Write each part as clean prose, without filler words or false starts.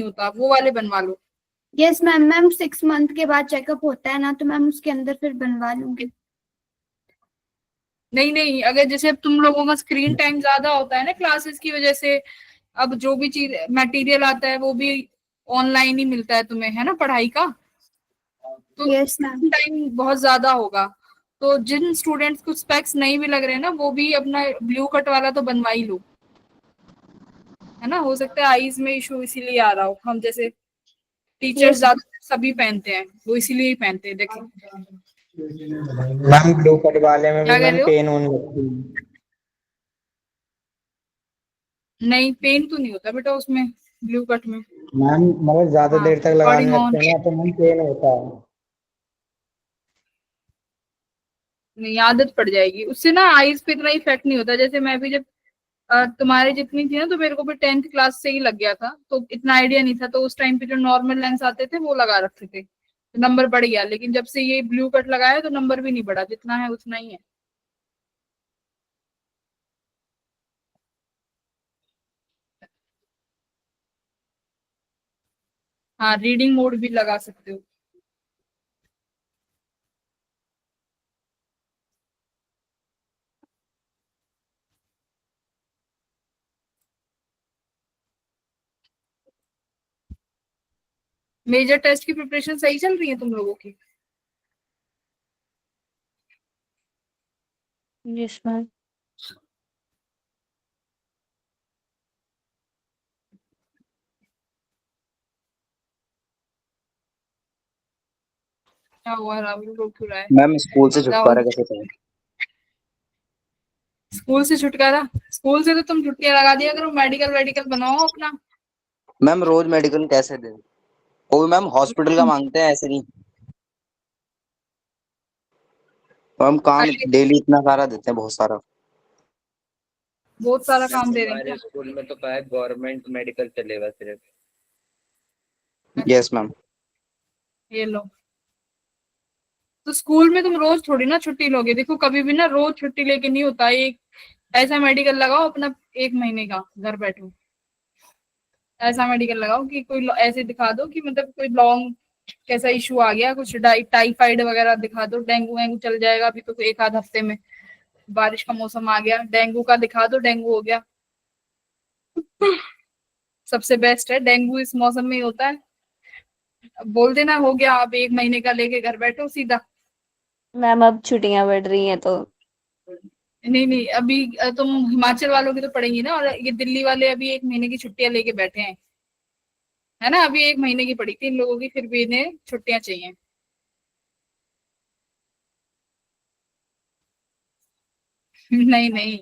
होता, वो वाले बनवा लो। Yes ma'am. मैम 6 मंथ के बाद चेकअप होता है ना, तो मैम उसके अंदर फिर बनवा लूंगी। नहीं नहीं, अगर जैसे अब तुम लोगों का स्क्रीन टाइम ज्यादा होता है ना क्लासेस की वजह से, अब जो भी चीज मटेरियल आता है वो भी ऑनलाइन ही मिलता है तुम्हें, है ना, पढ़ाई का, तो यस मैम। टाइम बहुत ज्यादा होगा। तो जिन स्टूडेंट्स को स्पेक्स नहीं भी लग रहे हैं ना, वो भी अपना ब्लू कट वाला तो बनवा ही लो, है ना। हो सकता है आईज में इशू इसीलिए आ रहा हो, हम जैसे टीचर्स यस ज्यादा सभी पहनते हैं, वो इसीलिए ही पहनते हैं, देखो। मैम ब्लू कट वाले में भी क्या कह मैम रहे हो? पेन होने लगती है। नहीं, पेन तो नहीं होता बेटा उसमें, ब्लू कट में। मैम मतलब ज्यादा हाँ, देर तक लगाने रिकॉर्डिंग लगते ऑन। हैं ना, तो मैम पेन होता है। नहीं, आदत पड़ जाएगी उससे ना, आईज पे इतना इफेक्ट नहीं होता। जैसे मैं भी जब तुम्हारे जितनी थी ना, तो मेरे को भी 10th क्लास से ही लग गया था, तो इतना आइडिया नहीं था। तो उस टाइम पे जो नॉर्मल लेंस आते थे वो लगा रखे थे, तो नंबर बढ़ गया। लेकिन जब से ये ब्लू कट लगाया तो नंबर भी नहीं बढ़ा, जितना है उतना ही है। हाँ, रीडिंग मोड भी लगा सकते हो। मेजर टेस्ट की प्रिपरेशन सही चल रही है तुम लोगों की? Yes ma'am. क्या हुआ, राहुल रो क्यों रहा है? मैम स्कूल से छुटकारा राहुल, कैसे पाए? स्कूल से छुटकारा? स्कूल से तो तुम छुट्टियां लगा दिया करो, मेडिकल वेडिकल बनाओ अपना। मैम रोज मेडिकल कैसे दे? वो भी मैम हॉस्पिटल का मांगते हैं, ऐसे नहीं। तो हम काम अरे, डेली इतना सारा देते हैं, बहुत सारा। बहुत सारा मैम काम दे रहे हैं हमारे क्या? स्कूल में तो क्या है, गवर्नमेंट मेडिकल चलेगा सिर्फ। Yes ma'am. ये लो। तो स्कूल में तुम रोज थोड़ी ना छुट्टी लोगे, देखो कभी भी ना रोज छुट्टी लेके नहीं होता। एक ऐसा मेडिकल लगाओ अपना, 1 महीने का घर बैठो। ऐसा मेडिकल लगाओ कि कोई ऐसे दिखा दो कि मतलब कोई लॉन्ग कैसा इशू आ गया, कुछ टाइफाइड वगैरह दिखा दो, डेंगू वेंगू चल जाएगा अभी तो, एक आध हफ्ते में। बारिश का मौसम आ गया, डेंगू का दिखा दो, डेंगू हो गया। सबसे बेस्ट है, डेंगू इस मौसम में ही होता है। अब बोल देना हो गया, अब 1 महीने का लेके घर बैठो सीधा। मैम अब छुट्टियां बढ़ रही हैं तो। नहीं नहीं, अभी तुम हिमाचल वालों की तो पड़ेंगी ना, और ये दिल्ली वाले अभी 1 महीने की छुट्टियां लेके बैठे हैं, है ना। अभी 1 महीने की पड़ी थी इन लोगों की, फिर भी इन्हें छुट्टियां चाहिए। नहीं नहीं,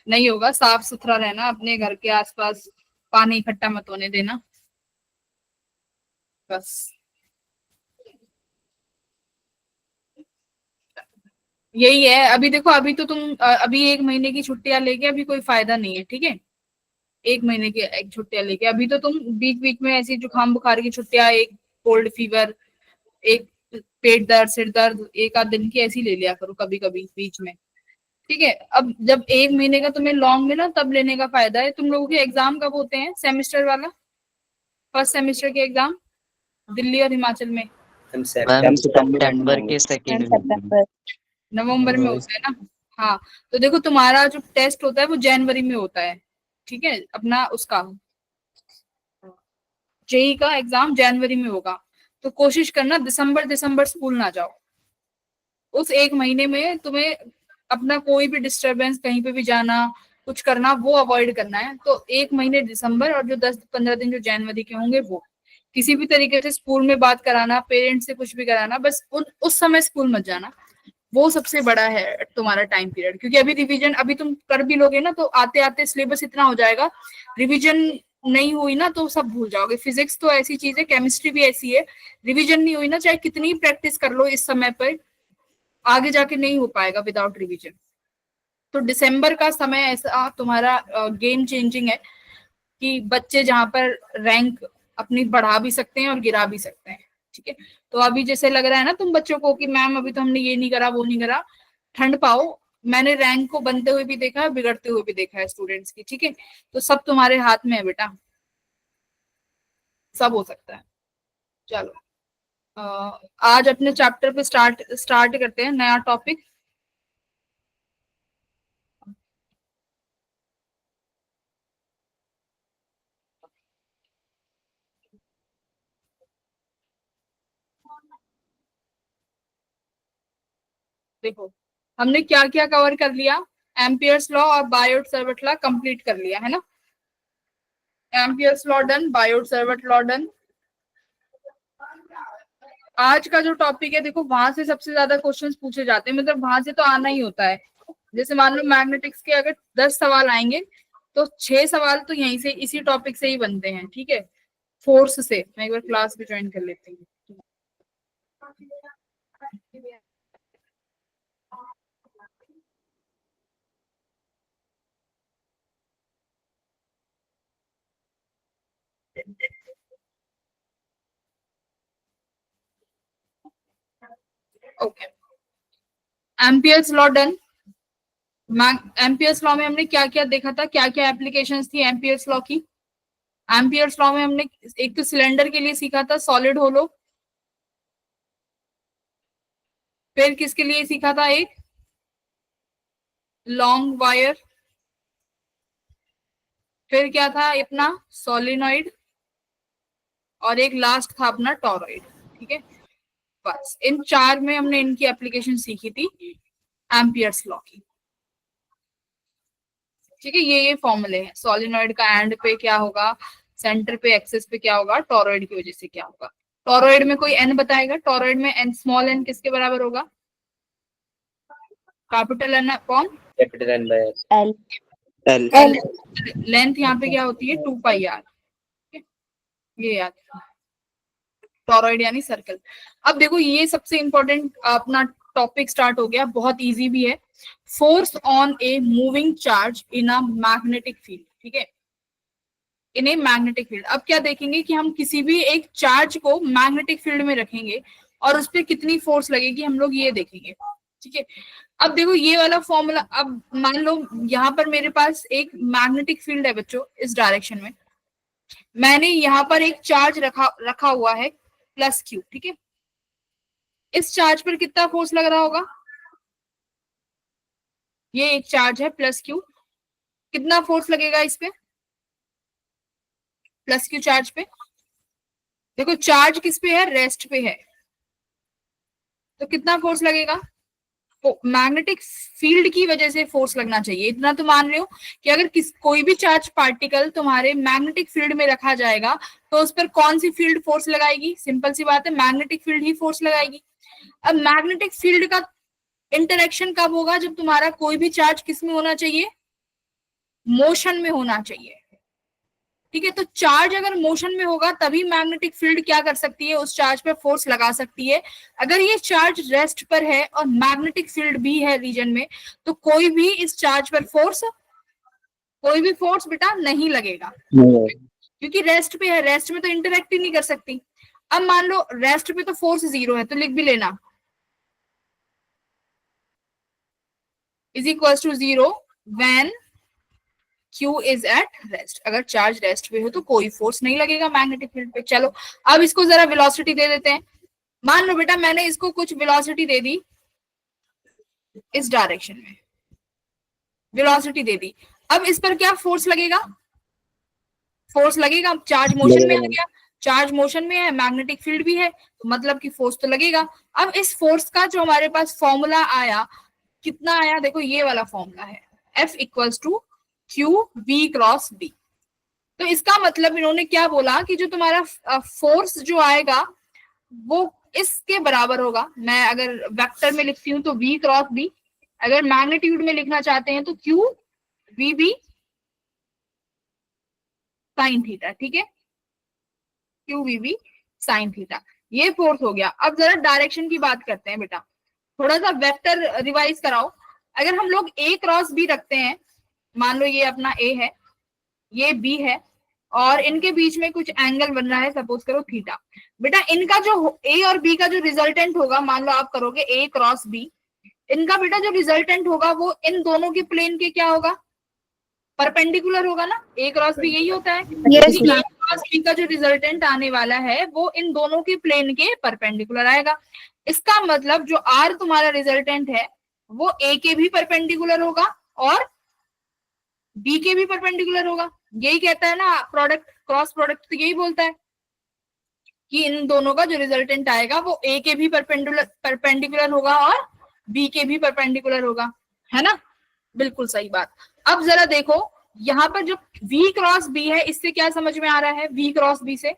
नहीं होगा। साफ सुथरा रहना अपने घर के आसपास, पानी इकट्ठा मत होने देना, बस यही है। अभी देखो, अभी तो तुम अभी 1 महीने की छुट्टियां लेके अभी कोई फायदा नहीं है, ठीक है। 1 महीने की एक छुट्टियां लेके अभी तो तुम बीच बीच में ऐसी जुकाम बुखार की छुट्टियां, एक कोल्ड फीवर, एक पेट दर्द, सिर दर्द, एक आध दिन की ऐसी ले लिया करो कभी कभी बीच में, ठीक है। अब जब 1 महीने का तुम्हें लॉन्ग मिला तब लेने का फायदा है। तुम लोगों के एग्जाम कब होते हैं, सेमेस्टर वाला, फर्स्ट सेमेस्टर के एग्जाम दिल्ली और हिमाचल में? हम मैम सितंबर में सितंबर होंगे। के मैम सेकेंड वीक में। सितंबर। नवंबर में होता है ना। हाँ, तो देखो तुम्हारा जो टेस्ट होता है वो जनवरी में होता है, ठीक है। अपना उसका जेई का एग्जाम जनवरी में होगा, तो कोशिश करना दिसंबर दिसंबर स्कूल ना जाओ। उस 1 महीने में तुम्हें अपना कोई भी डिस्टरबेंस, कहीं पे भी जाना, कुछ करना, वो अवॉइड करना है। तो 1 महीने दिसंबर और जो 10-15 दिन जो जनवरी के होंगे, वो किसी भी तरीके से स्कूल में बात कराना, पेरेंट्स से कुछ भी कराना, बस उस समय स्कूल मत जाना। वो सबसे बड़ा है तुम्हारा टाइम पीरियड, क्योंकि अभी रिवीजन अभी तुम कर भी लोगे ना, तो आते आते सिलेबस इतना हो जाएगा, रिवीजन नहीं हुई ना तो सब भूल जाओगे। फिजिक्स तो ऐसी चीज है, केमिस्ट्री भी ऐसी है, रिवीजन नहीं हुई ना, चाहे कितनी प्रैक्टिस कर लो इस समय पर, आगे जाके नहीं हो पाएगा विदाउट रिवीजन। तो दिसंबर का समय ऐसा तुम्हारा गेम चेंजिंग है, कि बच्चे जहां पर रैंक अपनी बढ़ा भी सकते हैं और गिरा भी सकते हैं, ठीक है। तो अभी जैसे लग रहा है ना तुम बच्चों को कि मैम अभी तो हमने ये नहीं करा वो नहीं करा, ठंड पाओ। मैंने रैंक को बनते हुए भी देखा है, बिगड़ते हुए भी देखा है स्टूडेंट्स की, ठीक है। तो सब तुम्हारे हाथ में है बेटा। सब हो सकता है। चलो आज अपने चैप्टर पे स्टार्ट करते हैं नया टॉपिक। देखो हमने क्या क्या कवर कर लिया, एम्पियर्स लॉ और बायोट-सावर्ट लॉ कंप्लीट कर लिया है ना। Ampere's law done, Biot-Savart law done. आज का जो टॉपिक है देखो वहां से सबसे ज्यादा क्वेश्चंस पूछे जाते हैं, मतलब वहां से तो आना ही होता है। जैसे मान लो मैग्नेटिक्स के अगर 10 सवाल आएंगे तो 6 सवाल तो यहीं से इसी टॉपिक से ही बनते हैं, ठीक है। फोर्स से मैं एक बार क्लास भी ज्वाइन कर लेती हूँ। Okay, Ampere's law done. Ampere's law में हमने क्या क्या देखा था, क्या क्या एप्लीकेशंस थी एम्पियर्स लॉ की। एम्पियर्स लॉ में हमने एक तो सिलेंडर के लिए सीखा था सॉलिड होलो, फिर किसके लिए सीखा था, एक लॉन्ग वायर, फिर क्या था अपना सोलिनॉइड, और एक लास्ट था अपना टॉरॉइड, ठीक है। बस इन 4 में हमने इनकी एप्लीकेशन सीखी थी एम्पियर्स लॉ की, ठीक है। ये फॉर्मूले हैं, सोलिनॉइड का एंड पे क्या होगा, सेंटर पे एक्सिस पे क्या होगा, टॉरॉइड की वजह से क्या होगा। टॉरॉइड में कोई एन बताएगा, टॉरॉइड में एन स्मॉल एन किसके बराबर होगा, capital N upon capital N by L L L. Length यहाँ पे क्या होती है 2 पाई आर, ये याद, टॉरॉइड यानी सर्कल। अब देखो ये सबसे इंपॉर्टेंट अपना टॉपिक स्टार्ट हो गया, बहुत इजी भी है। Force on a moving charge in a magnetic field, ठीक है, इन ए मैग्नेटिक फील्ड। अब क्या देखेंगे कि हम किसी भी एक चार्ज को मैग्नेटिक फील्ड में रखेंगे और उस पर कितनी फोर्स लगेगी, हम लोग ये देखेंगे, ठीक है। अब देखो ये वाला फॉर्मूला, अब मान लो यहाँ पर मेरे पास एक मैग्नेटिक फील्ड है बच्चों, इस डायरेक्शन में मैंने यहाँ पर एक चार्ज रखा हुआ है प्लस क्यू, ठीक है। इस चार्ज पर कितना फोर्स लग रहा होगा, ये एक चार्ज है प्लस क्यू, कितना फोर्स लगेगा इस पे, प्लस क्यू चार्ज पे। देखो चार्ज किस पे है, रेस्ट पे है, तो कितना फोर्स लगेगा, मैग्नेटिक फील्ड की वजह से फोर्स लगना चाहिए। इतना तो मान रहे हो कि अगर कोई भी चार्ज पार्टिकल तुम्हारे मैग्नेटिक फील्ड में रखा जाएगा तो उस पर कौन सी फील्ड फोर्स लगाएगी, सिंपल सी बात है, मैग्नेटिक फील्ड ही फोर्स लगाएगी। अब मैग्नेटिक फील्ड का इंटरेक्शन कब होगा, जब तुम्हारा कोई भी चार्ज किस में होना चाहिए, मोशन में होना चाहिए, ठीक है। तो चार्ज अगर मोशन में होगा तभी मैग्नेटिक फील्ड क्या कर सकती है, उस चार्ज पे फोर्स लगा सकती है। अगर ये चार्ज रेस्ट पर है और मैग्नेटिक फील्ड भी है रीजन में, तो कोई भी इस चार्ज पर कोई भी फोर्स बेटा नहीं लगेगा, क्योंकि रेस्ट पे है, रेस्ट में तो इंटरेक्ट ही नहीं कर सकती। अब मान लो रेस्ट पे तो फोर्स 0 है, तो लिख भी लेना is equal to 0 when Q is at rest. अगर चार्ज रेस्ट पे हो तो कोई फोर्स नहीं लगेगा मैग्नेटिक फील्ड पे। चलो अब इसको जरा वेलोसिटी दे देते हैं। मान लो बेटा मैंने इसको कुछ वेलोसिटी दे दी, इस डायरेक्शन में वेलोसिटी दे दी, अब इस पर क्या फोर्स लगेगा, फोर्स लगेगा। अब चार्ज मोशन में आ गया, चार्ज मोशन में है, मैग्नेटिक फील्ड भी है, तो मतलब कि फोर्स तो लगेगा। अब इस फोर्स का जो हमारे पास फॉर्मूला आया, कितना आया, देखो ये वाला फॉर्मूला है, F equals to Q V cross B। तो इसका मतलब इन्होंने क्या बोला कि जो तुम्हारा फोर्स जो आएगा वो इसके बराबर होगा। मैं अगर वेक्टर में लिखती हूँ तो V क्रॉस B, अगर मैग्नीट्यूड में लिखना चाहते हैं तो Q V B sine theta, ठीक है, Q V B sine theta, ये फोर्स हो गया। अब जरा डायरेक्शन की बात करते हैं बेटा, थोड़ा सा वेक्टर रिवाइज कराओ। अगर हम लोग A क्रॉस B रखते हैं, मान लो ये अपना A है, ये B है, और इनके बीच में कुछ एंगल बन रहा है, सपोज करो थीटा। बेटा इनका जो A और B का जो रिजल्टेंट होगा, मान लो आप करोगे A क्रॉस B, इनका बेटा जो रिजल्टेंट होगा वो इन दोनों के प्लेन के क्या होगा, परपेंडिकुलर होगा ना। A क्रॉस B यही होता है, Yes, A ma'am. Cross B का जो रिजल्टेंट आने वाला है वो इन दोनों के प्लेन के परपेंडिकुलर आएगा। इसका मतलब जो आर तुम्हारा रिजल्टेंट है वो ए के भी परपेंडिकुलर होगा और बी के भी परपेंडिकुलर होगा। यही कहता है ना प्रोडक्ट, क्रॉस प्रोडक्ट तो यही बोलता है कि इन दोनों का जो रिजल्टेंट आएगा वो ए के भी परपेंडिकुलर होगा और बी के भी परपेंडिकुलर होगा, है ना। बिल्कुल सही बात। अब जरा देखो यहाँ पर जो V क्रॉस बी है इससे क्या समझ में आ रहा है, V क्रॉस बी से,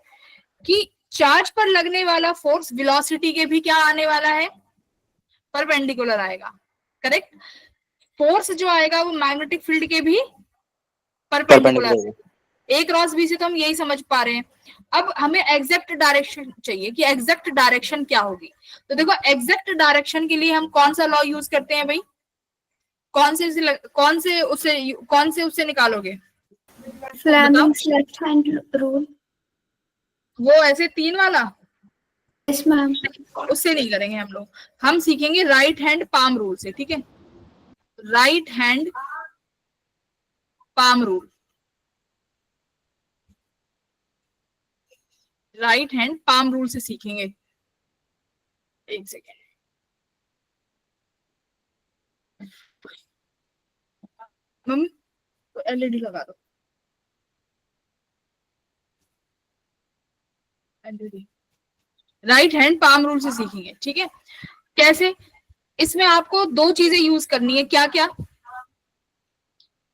कि चार्ज पर लगने वाला फोर्स वेलोसिटी के भी क्या आने वाला है, परपेंडिकुलर आएगा। करेक्ट। फोर्स जो आएगा वो मैग्नेटिक फील्ड के भी परपेंडिकुलर। ए क्रॉस बी से तो हम यही समझ पा रहे हैं। अब हमें एग्जैक्ट डायरेक्शन चाहिए कि एग्जैक्ट डायरेक्शन क्या होगी। तो देखो एग्जैक्ट डायरेक्शन के लिए हम कौन सा लॉ यूज करते हैं भाई, कौन से उससे निकालोगे? Fleming's left hand rule. वो ऐसे 3 वाला? Yes ma'am. उससे नहीं करेंगे हम लोग, हम सीखेंगे राइट हैंड पाम रूल से। ठीक है, right hand palm rule, right hand palm rule से सीखेंगे। एक सेकेंड, मम्मी तो एलईडी लगा दो, LED. Right hand palm rule से सीखेंगे। ठीक है, कैसे? इसमें आपको 2 चीजें यूज करनी है। क्या क्या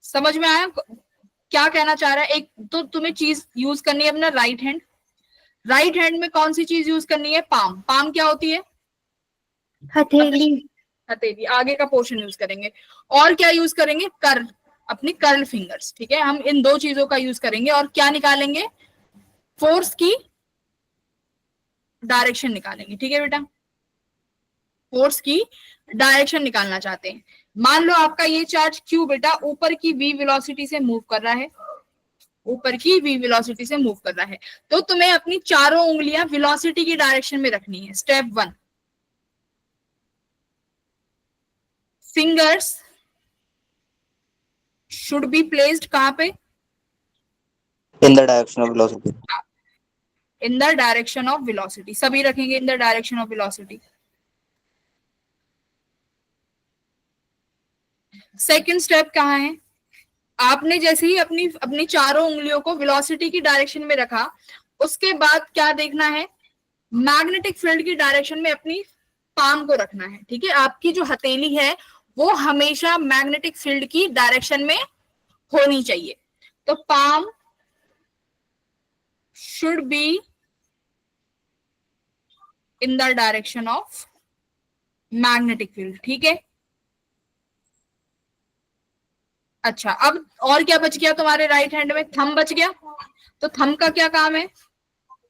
समझ में आया क्या कहना चाह रहा है? एक तो तुम्हें चीज यूज करनी है अपना राइट हैंड। राइट हैंड में कौन सी चीज यूज करनी है? पाम। पाम क्या होती है? हथेली। हथेली, आगे का पोर्शन यूज करेंगे। और क्या यूज करेंगे? कर्ल, अपनी कर्ल फिंगर्स। ठीक है, हम इन 2 चीजों का यूज करेंगे और क्या निकालेंगे? फोर्स की डायरेक्शन निकालेंगे। ठीक है बेटा, फोर्स की डायरेक्शन निकालना चाहते हैं। मान लो आपका ये चार्ज क्यू बेटा ऊपर की v वेलोसिटी से मूव कर रहा है, ऊपर की v वेलोसिटी से मूव कर रहा है, तो तुम्हें अपनी चारों उंगलियां वेलोसिटी की डायरेक्शन में रखनी है। Step 1, fingers should be placed कहां पे? In the direction of velocity. In the direction of velocity, सभी रखेंगे in the direction of velocity. Second step कहाँ है? आपने जैसे ही अपनी चारों उंगलियों को वेलोसिटी की डायरेक्शन में रखा, उसके बाद क्या देखना है? मैग्नेटिक फील्ड की डायरेक्शन में अपनी पाम को रखना है। ठीक है, आपकी जो हथेली है वो हमेशा मैग्नेटिक फील्ड की डायरेक्शन में होनी चाहिए। तो palm should be in the direction of magnetic field. ठीक है, अच्छा अब और क्या बच गया तुम्हारे राइट हैंड में? थंब बच गया। तो थंब का क्या काम है?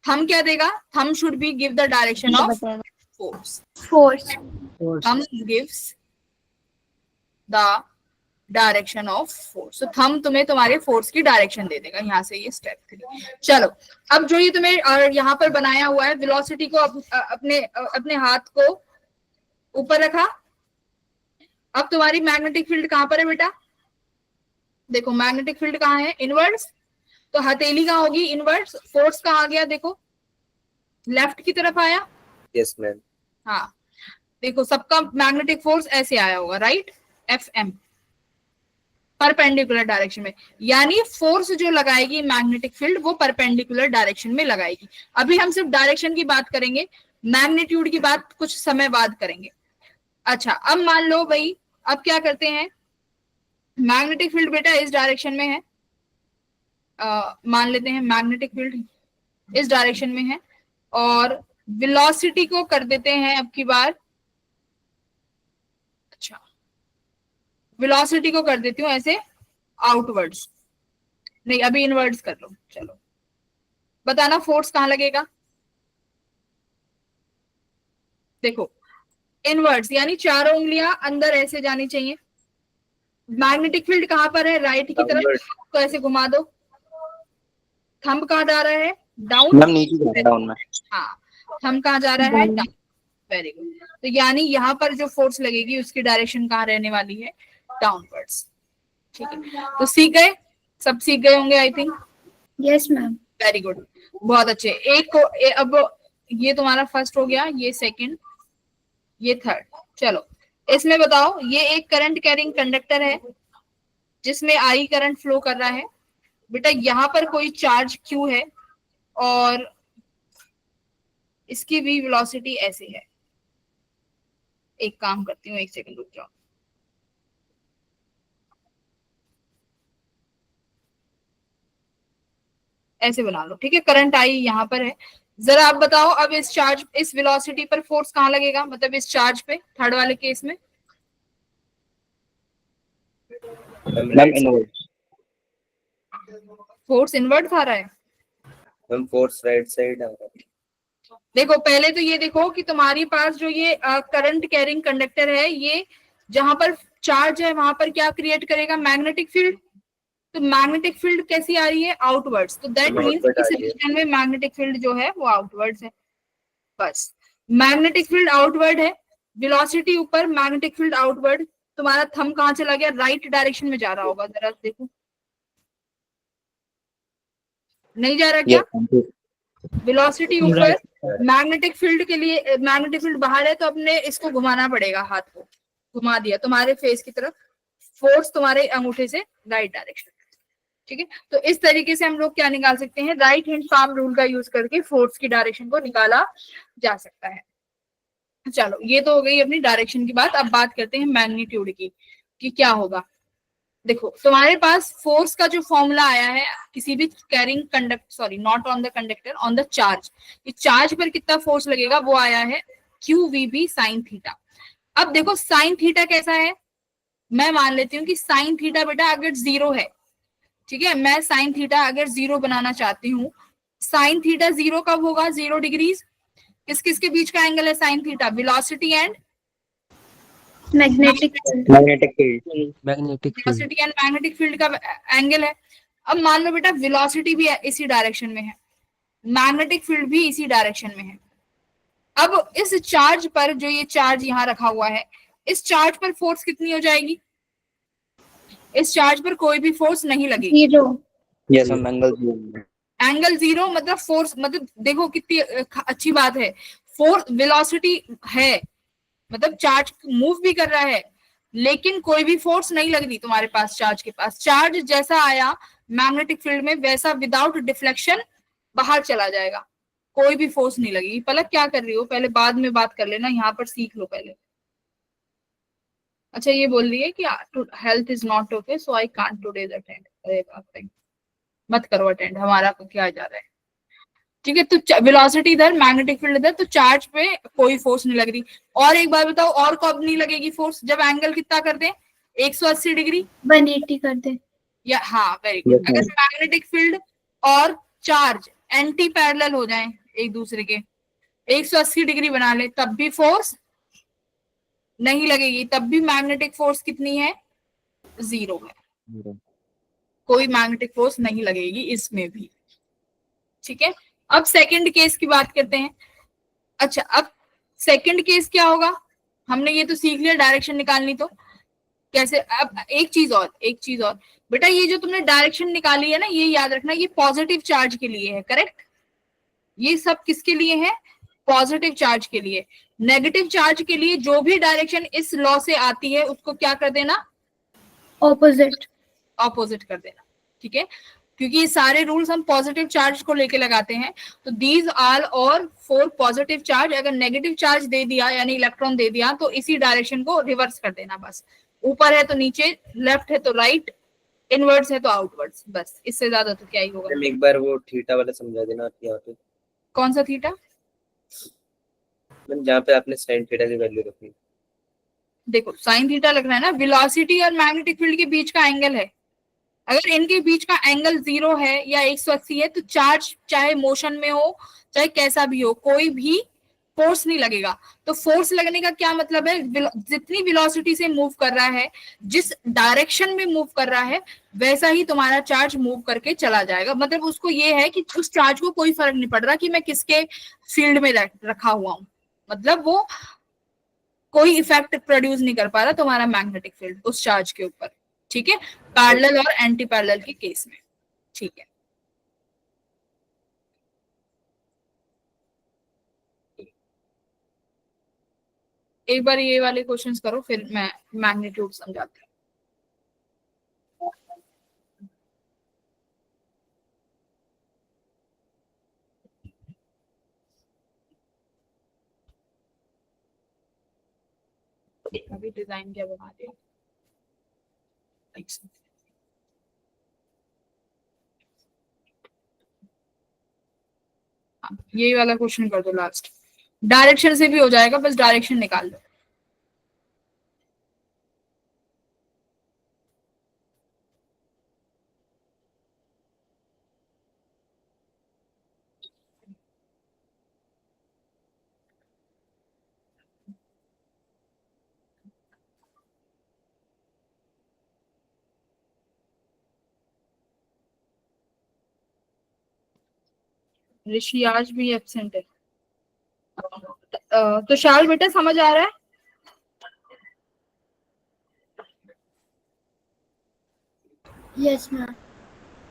थंब क्या देगा? Thumb should be give the direction of force. Force. Thumb gives the direction of force. तो थंब तुम्हें तुम्हारे फोर्स की डायरेक्शन दे देगा। यहाँ से ये स्टेप 3। चलो, अब जो ये तुम्हें यहाँ पर बनाया हुआ है, वेलोसिटी को अपने हाथ को ऊपर रखा। अब तुम्हारी मैग्नेटिक फील्ड कहां पर है बेटा? देखो मैग्नेटिक फील्ड कहाँ है? इनवर्ड्स। तो हथेली कहाँ होगी? इनवर्ड्स। फोर्स कहाँ आ गया? देखो लेफ्ट की तरफ आया। Yes ma'am. हाँ देखो, सबका मैग्नेटिक फोर्स ऐसे आया होगा, राइट? FM, परपेंडिकुलर डायरेक्शन में। यानी फोर्स जो लगाएगी मैग्नेटिक फील्ड वो परपेंडिकुलर डायरेक्शन में लगाएगी। अभी हम सिर्फ डायरेक्शन की बात करेंगे, मैग्नीट्यूड की बात कुछ समय बाद करेंगे। अच्छा, अब मान लो भाई, अब क्या करते हैं? मैग्नेटिक फील्ड बेटा इस डायरेक्शन में है, मान लेते हैं मैग्नेटिक फील्ड इस डायरेक्शन में है, और वेलोसिटी को कर देते हैं अब की बार। अच्छा, वेलोसिटी को कर देती हूँ ऐसे आउटवर्ड्स, नहीं अभी इनवर्ड्स कर लो। चलो बताना फोर्स कहाँ लगेगा? देखो इनवर्ड्स, यानी चारों उंगलियां अंदर ऐसे जानी चाहिए। मैग्नेटिक फील्ड कहां पर है? राइट की तरफ, तो ऐसे घुमा दो। थंब कहाँ जा रहा है? डाउन। मैम नीचे जा रहा है, डाउन में। हाँ, थंब कहाँ जा रहा है? डाउन। Very good. तो यानी यहाँ पर जो फोर्स लगेगी उसकी डायरेक्शन कहाँ रहने वाली है? डाउनवर्ड्स। ठीक है, तो सीख गए? सब सीख गए होंगे I think. Yes ma'am. Very good, बहुत अच्छे। एक को अब ये तुम्हारा फर्स्ट हो गया, ये सेकंड, ये थर्ड। चलो इसमें बताओ, ये एक करंट कैरिंग कंडक्टर है जिसमें आई करंट फ्लो कर रहा है। बेटा यहाँ पर कोई चार्ज क्यू है और इसकी भी वेलोसिटी ऐसे है। एक काम करती हूँ, एक सेकंड रुक जाओ। ऐसे बना लो, ठीक है। करंट आई यहाँ पर है। जरा आप बताओ, अब इस चार्ज, इस वेलोसिटी पर फोर्स कहाँ लगेगा, मतलब इस चार्ज पे, थर्ड वाले केस में? Ma'am inverse. फोर्स इनवर्ट आ रहा है। मैम फोर्स राइट साइड आ रहा है। देखो पहले तो ये देखो कि तुम्हारे पास जो ये करंट कैरिंग कंडक्टर है, ये जहां पर चार्ज है वहां पर क्या क्रिएट करेगा, मैग्नेटिक फील्ड। तो मैग्नेटिक फील्ड कैसी आ रही है, आउटवर्ड्स। तो दैट मीन्स Outward इस आ रही है। रीजन में मैग्नेटिक फील्ड जो है वो आउटवर्ड्स है। बस मैग्नेटिक फील्ड आउटवर्ड है, वेलोसिटी ऊपर, मैग्नेटिक फील्ड आउटवर्ड। तुम्हारा थंब कहाँ चला गया, राइट डायरेक्शन में जा रहा होगा, जरा देखो। नहीं जा रहा क्या? वेलोसिटी ऊपर, मैग्नेटिक फील्ड के लिए, मैग्नेटिक फील्ड बाहर है तो अपने इसको घुमाना पड़ेगा, हाथ को घुमा दिया तुम्हारे फेस की तरफ, फोर्स तुम्हारे अंगूठे से राइट डायरेक्शन। ठीक है, तो इस तरीके से हम लोग क्या निकाल सकते हैं, राइट हैंड पाम रूल का यूज करके फोर्स की डायरेक्शन को निकाला जा सकता है। चलो ये तो हो गई अपनी डायरेक्शन की बात। अब बात करते हैं मैग्नीट्यूड की, कि क्या होगा। देखो तुम्हारे पास फोर्स का जो फॉर्मूला आया है किसी भी carrying conduct, sorry not on the conductor, on the charge, ये चार्ज पर कितना फोर्स लगेगा वो आया है Q V B sine theta. अब देखो साइन थीटा कैसा है, मैं मान लेती हूँ कि साइन थीटा बेटा अगर 0 है, ठीक है, मैं साइन थीटा अगर 0 बनाना चाहती हूँ, साइन थीटा 0 कब होगा, 0 डिग्रीज। किस किस के बीच का एंगल है sine theta, velocity and magnetic magnetic field. Velocity and magnetic field का एंगल है। अब मान लो बेटा वेलोसिटी भी इसी डायरेक्शन में है, मैग्नेटिक फील्ड भी इसी डायरेक्शन में है। अब इस चार्ज पर, जो ये चार्ज यहाँ रखा हुआ है, इस चार्ज पर फोर्स कितनी हो जाएगी, इस चार्ज पर कोई भी फोर्स नहीं लगेगी। 0। यस मैम, एंगल 0 मतलब फोर्स, मतलब देखो कितनी अच्छी बात है, फोर्स वेलोसिटी है, मतलब चार्ज मूव भी कर रहा है, लेकिन कोई भी फोर्स नहीं लग रही तुम्हारे पास चार्ज के पास। चार्ज जैसा आया मैग्नेटिक फील्ड में, वैसा विदाउट डिफ्लेक्शन बाहर चला जाएगा, कोई भी फोर्स नहीं लगेगी। पलक क्या कर रही हो, पहले बाद में बात कर लेना, यहाँ पर सीख लो पहले। अच्छा ये बोल रही है कि health is not okay so I can't today attend. अरे बाप रे, मत करो अटेंड, हमारा क्या जा रहा है। ठीक है, तो वेलोसिटी इधर, मैग्नेटिक फील्ड इधर, तो चार्ज पे कोई फोर्स नहीं लग रही। और एक बार बताओ, और कब नहीं लगेगी फोर्स, जब एंगल कितना कर दे, 180 डिग्री 180 कर दे। या, हाँ वेरी गुड। Yes, अगर मैग्नेटिक फील्ड और चार्ज एंटी पैरेलल हो जाएं एक दूसरे के, 180 डिग्री बना ले, तब भी फोर्स नहीं लगेगी, तब भी मैग्नेटिक फोर्स कितनी है, 0 है, कोई मैग्नेटिक फोर्स नहीं लगेगी इसमें भी। ठीक है, अब सेकंड केस की बात करते हैं। अच्छा अब सेकंड केस क्या होगा, हमने ये तो सीख लिया डायरेक्शन निकालनी, तो कैसे। अब एक चीज और बेटा, ये जो तुमने डायरेक्शन निकाली है ना, ये याद रखना, ये पॉजिटिव चार्ज के लिए है, करेक्ट। ये सब किसके लिए है, पॉजिटिव चार्ज के लिए। नेगेटिव चार्ज के लिए जो भी डायरेक्शन इस लॉ से आती है उसको क्या कर देना, ऑपोजिट कर देना। ठीक है, क्योंकि ये सारे रूल्स हम पॉजिटिव चार्ज को लेके लगाते हैं। तो दीज आर और फॉर पॉजिटिव चार्ज, अगर नेगेटिव चार्ज दे दिया यानी इलेक्ट्रॉन दे दिया, तो इसी डायरेक्शन को रिवर्स कर देना बस। ऊपर है तो नीचे, लेफ्ट है तो राइट, इनवर्ड्स है तो आउटवर्ड्स, बस इससे ज्यादा तो क्या ही होगा। मैम एक बार वो थीटा वाला समझा देना यहाँ पे। कौन सा थीटा, मैम जहाँ पे आपने साइन थीटा की वैल्यू रखी। देखो साइन थीटा लग रहा है ना, वेलोसिटी और मैग्नेटिक फील्ड के बीच का एंगल है। अगर इनके बीच का एंगल 0 है या 180 है, तो चार्ज चाहे मोशन में हो चाहे कैसा भी हो, कोई भी फोर्स नहीं लगेगा। तो फोर्स लगने का क्या मतलब है, जितनी वेलोसिटी से मूव कर रहा है, जिस डायरेक्शन में मूव कर रहा है, वैसा ही तुम्हारा चार्ज मूव करके चला जाएगा। मतलब उसको ये है कि उस चार्ज को कोई फर्क नहीं पड़ रहा कि मैं किसके फील्ड में रखा हुआ हूं, मतलब वो कोई इफेक्ट प्रोड्यूस नहीं कर पा रहा तुम्हारा मैग्नेटिक फील्ड उस चार्ज के ऊपर। ठीक है, पैरेलल और एंटी पैरेलल के केस में। ठीक है, एक बार ये वाले क्वेश्चंस करो, फिर मैं मैग्नीट्यूड समझाती हूँ। अभी डिजाइन क्या बना दिया। ये वाला क्वेश्चन कर दो लास्ट, डायरेक्शन से भी हो जाएगा, बस डायरेक्शन निकाल दो। ऋषि आज भी एब्सेंट है। तो शाल बेटा समझ आ रहा है? Yes ma'am.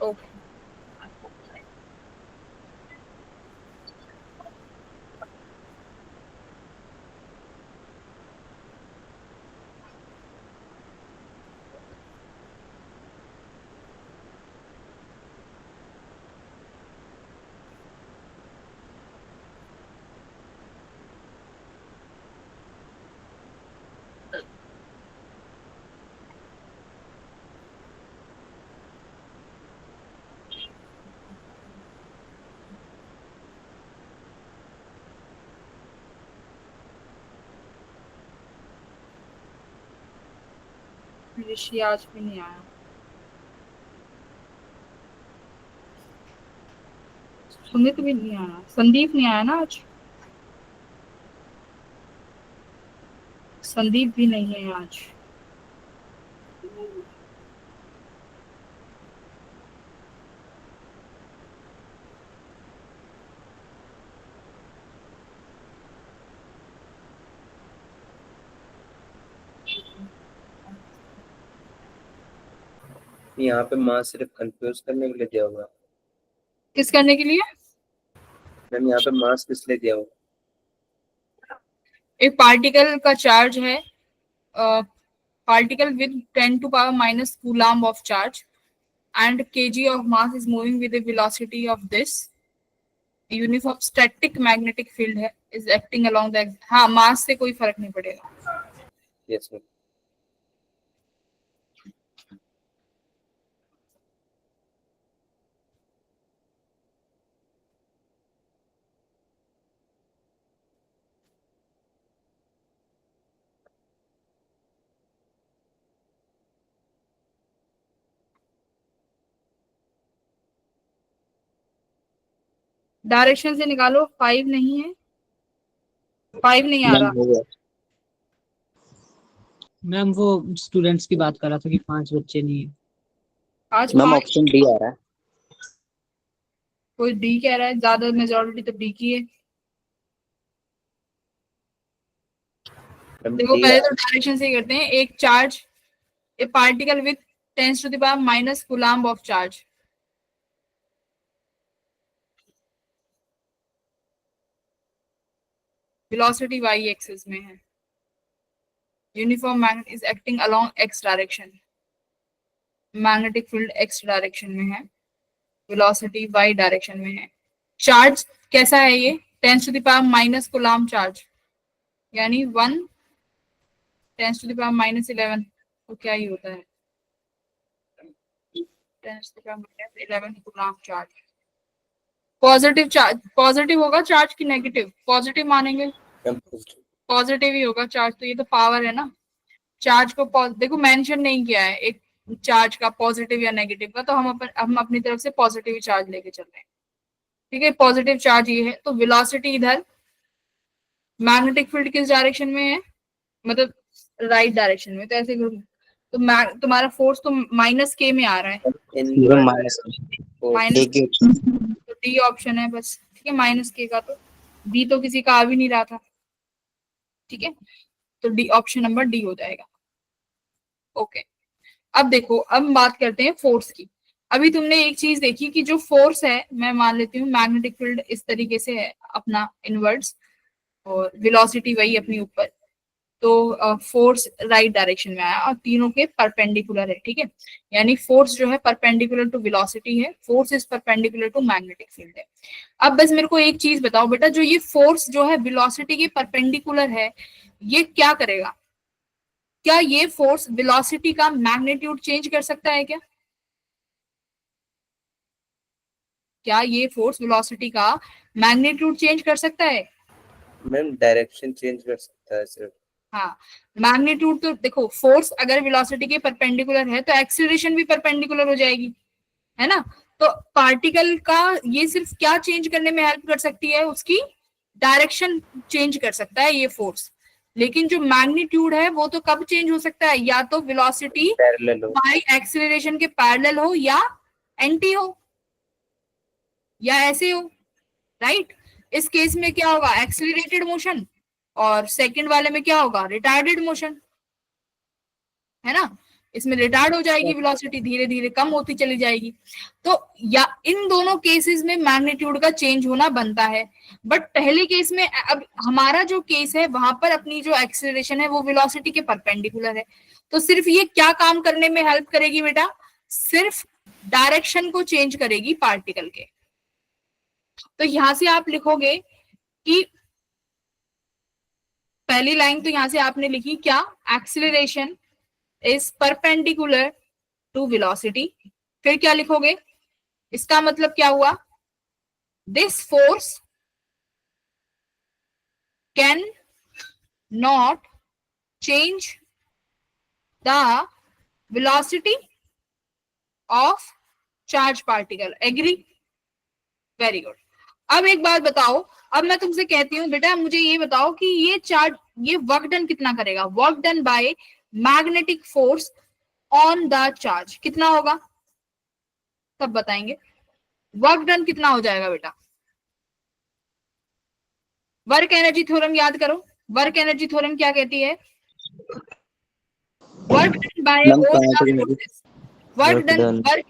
ओके। ऋषि आज भी नहीं आया। सुमित भी नहीं आया, संदीप नहीं आया ना आज, संदीप भी नहीं है आज। यहाँ पे माँ सिर्फ कंफ्यूज करने के लिए दिया हुआ है। किस करने के लिए? मैम यहाँ पे मास किस लिए दिया हुआ? एक पार्टिकल का चार्ज है, particle with 10 to power minus coulomb of charge and kg of mass is moving with the velocity of this uniform static magnetic field है is acting along the, हाँ मास से कोई फर्क नहीं पड़ेगा। Yes ma'am. डायरेक्शन से निकालो, 5 नहीं है, 5 नहीं आ रहा। मैम वो स्टूडेंट्स की बात कर रहा था कि 5 बच्चे नहीं है। आज मैम 5 ऑप्शन डी आ रहा है। कोई डी कह रहा है, ज्यादा मेजॉरिटी तो डी की है। मैम देखो डी पहले तो डायरेक्शन से ही करते हैं। एक charge, A particle with 10 to the power minus coulomb of charge, velocity y axis में है, uniform magnet is acting along x direction, magnetic field x direction में है, वेलोसिटी y डायरेक्शन में है। चार्ज कैसा है ये? 10 to the power minus coulomb charge, यानी 1 10 to the power minus 11, तो क्या ही होता है 10 to the power minus 11 coulomb charge. Positive charge, positive होगा चार्ज की नेगेटिव? पॉजिटिव मानेंगे, मैम पॉजिटिव ही होगा चार्ज, तो ये तो पावर है ना। चार्ज को देखो मेंशन नहीं किया है एक चार्ज का पॉजिटिव या नेगेटिव का, तो हम अपनी तरफ से पॉजिटिव चार्ज लेके चल रहे हैं। ठीक है, पॉजिटिव चार्ज ये है, तो वेलोसिटी इधर, मैग्नेटिक फील्ड किस डायरेक्शन में है, मतलब राइट डायरेक्शन में, तो ऐसे तो तुम्हारा फोर्स तो माइनस के में आ रहा है, माइनस तो डी ऑप्शन है बस। ठीक है, माइनस के का, तो बी तो किसी का आ भी नहीं रहा था। ठीक है, तो डी ऑप्शन नंबर डी हो जाएगा। ओके, अब देखो, अब बात करते हैं फोर्स की। अभी तुमने एक चीज देखी कि जो फोर्स है, मैं मान लेती हूँ मैग्नेटिक फील्ड इस तरीके से है अपना इनवर्ड्स, और वेलोसिटी वही अपनी ऊपर, तो फोर्स राइट डायरेक्शन में आया और तीनों के परपेंडिकुलर है, ठीक है। यानी फोर्स जो है परपेंडिकुलर टू वेलोसिटी है, force is perpendicular to magnetic field है। अब बस मेरे को एक चीज बताओ बेटा, जो ये फोर्स जो है वेलोसिटी के परपेंडिकुलर है, ये क्या करेगा? क्या ये फोर्स वेलोसिटी का मैग्नीट्यूड चेंज कर सकता है क्या? क्या ये फोर्स वेलोसिटी का मैग्नीट्यूड चेंज कर सकता है? मैम डायरेक्शन चेंज कर सकता है सिर्फ। हाँ, मैग्नीट्यूड तो देखो, फोर्स अगर वेलोसिटी के परपेंडिकुलर है तो एक्सीलरेशन भी परपेंडिकुलर हो जाएगी, है ना। तो पार्टिकल का ये सिर्फ क्या चेंज करने में हेल्प कर सकती है? उसकी डायरेक्शन चेंज कर सकता है ये फोर्स। लेकिन जो मैग्नीट्यूड है वो तो कब चेंज हो सकता है? या तो वेलोसिटी पैरेलल हो। बाय एक्सीलरेशन के पैरेलल हो, या एंटी हो, या ऐसे हो, राइट। इस केस में क्या होगा? एक्सीलरेटेड मोशन, और सेकंड वाले में क्या होगा? रिटार्डेड मोशन, है ना। इसमें रिटार्ड हो जाएगी वेलोसिटी, धीरे धीरे कम होती चली जाएगी। तो या इन दोनों केसेस में मैग्नीट्यूड का चेंज होना बनता है। बट पहले केस में, अब हमारा जो केस है वहां पर अपनी जो एक्सीलरेशन है वो वेलोसिटी के परपेंडिकुलर है, तो सिर्फ ये क्या काम करने में हेल्प करेगी बेटा? सिर्फ डायरेक्शन को चेंज करेगी पार्टिकल के। तो यहां से आप लिखोगे कि पहली लाइन तो यहां से आपने लिखी क्या? Acceleration is perpendicular to velocity. फिर क्या लिखोगे? इसका मतलब क्या हुआ? This force can not change the velocity of charge particle. Agree? Very good. अब एक बात बताओ, अब मैं तुमसे कहती हूँ बेटा मुझे ये बताओ कि ये वर्क डन कितना करेगा? Work done by magnetic force on the charge कितना होगा? तब बताएंगे। वर्क डन कितना हो जाएगा बेटा? वर्क एनर्जी थ्योरम याद करो। वर्क एनर्जी थ्योरम क्या कहती है? Work done by ma'am all the kinetic energy, forces. Work work done done,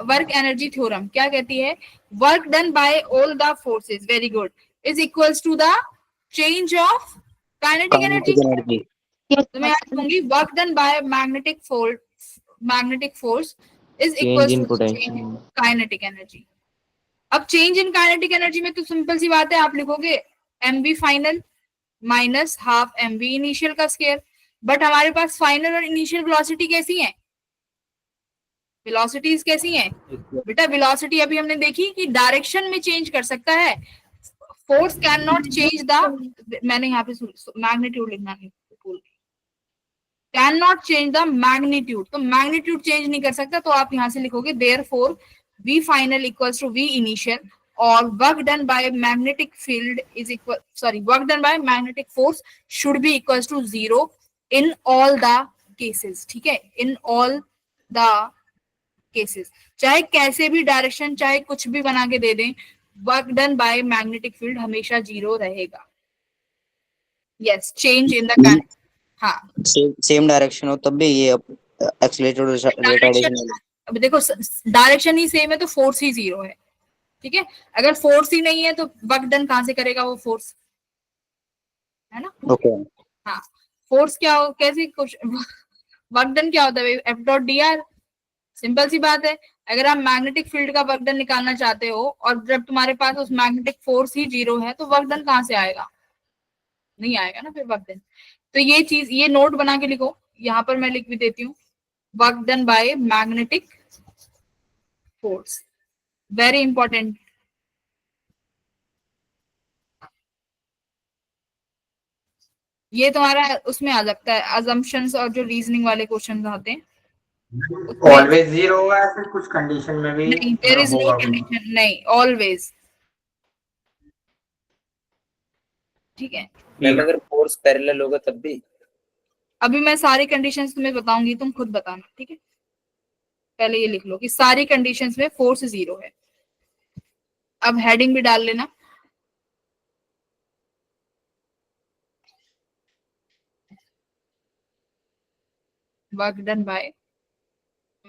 work energy theorem क्या कहती है? Work done by all the forces, very good, is equals to the change of kinetic energy. kinetic energy, तो मैं याद करूंगी, work done by magnetic force is change equals in to change potential. Kinetic energy. अब change in kinetic energy में तो simple सी बात है, आप लिखोगे mv final minus half mv initial का स्क्वायर। बट हमारे पास फाइनल और इनिशियल वेलोसिटी कैसी है? वेलोसिटीज कैसी हैं बेटा? वेलोसिटी अभी हमने देखी कि डायरेक्शन में चेंज कर सकता है। Force can not change the, मैंने यहाँ पे मैग्नीट्यूड लिखना नहीं भूल गई, can not change the magnitude, तो मैग्नीट्यूड चेंज नहीं कर सकता। तो आप यहां से लिखोगे therefore v final equals to v initial, और work done by magnetic field is equal, sorry, work done by magnetic force should be equals to 0 in all the cases, ठीक है, इन ऑल द केसेस। चाहे कैसे भी direction, चाहे कुछ भी बना के दे दें, work done by magnetic field हमेशा 0 रहेगा। यस, चेंज इन द, हाँ, सेम डायरेक्शन हो तब भी ये एक्सीलरेटेड रिटार्डेशन डायरेक्शन, अब देखो डायरेक्शन ही सेम है तो फोर्स ही 0 है, ठीक है। अगर फोर्स ही नहीं है तो वर्क डन कहां से करेगा वो फोर्स, है ना। ओके। हाँ, फोर्स क्या हो, कैसे कुछ वर्क डन क्या होता है? F dot D R, simple सी बात है। अगर आप मैग्नेटिक फील्ड का वर्क डन निकालना चाहते हो और जब तुम्हारे पास उस मैग्नेटिक फोर्स ही 0 है तो वर्क डन कहां से आएगा? नहीं आएगा ना फिर वर्क डन। तो ये चीज, ये नोट बना के लिखो, यहाँ पर मैं लिख भी देती हूँ, work done by magnetic force, very important. ये तुम्हारा उसमें आ सकता है, अजम्पशंस और जो रीजनिंग वाले क्वेश्चन आते हैं उसमें। ऑलवेज जीरो होगा या फिर कुछ कंडीशन में भी नहीं, देयर इज नो होगा? कंडीशन, नहीं, ऑलवेज, ठीक है। मैम अगर फोर्स पैरेलल होगा तब भी? अभी मैं सारी कंडीशंस तुम्हें बताऊंगी, तुम खुद बताना, ठीक है। पहले ये लिख लो कि सारी कंडीशंस में फोर्स 0 है। अब हेडिंग भी डाल लेना, work done by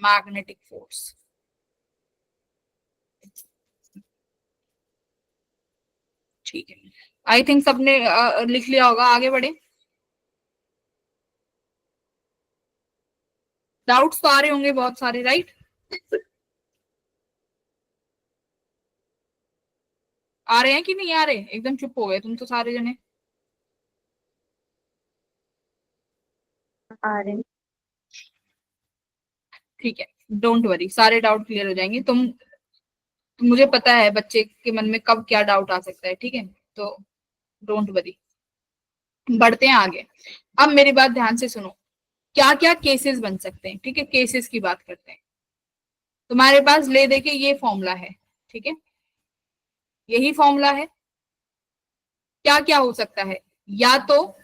magnetic force. ठीक है, आई थिंक सबने लिख लिया होगा, आगे बढ़े। डाउट्स तो आ रहे होंगे बहुत सारे, राइट? आ रहे हैं कि नहीं आ रहे? एकदम चुप हो गए तुम तो सारे जने। आ रहे हैं। ठीक है, डोंट वरी, सारे डाउट क्लियर हो जाएंगे। मुझे पता है बच्चे के मन में कब क्या डाउट आ सकता है, ठीक है? तो डोंट वरी, बढ़ते हैं आगे। अब मेरी बात ध्यान से सुनो, क्या क्या केसेस बन सकते हैं, ठीक है? केसेस की बात करते हैं। तुम्हारे पास ले दे के ये फॉर्मूला है, ठीक है? यही फॉर्मूला है। क्या क्या हो सकता है? या तो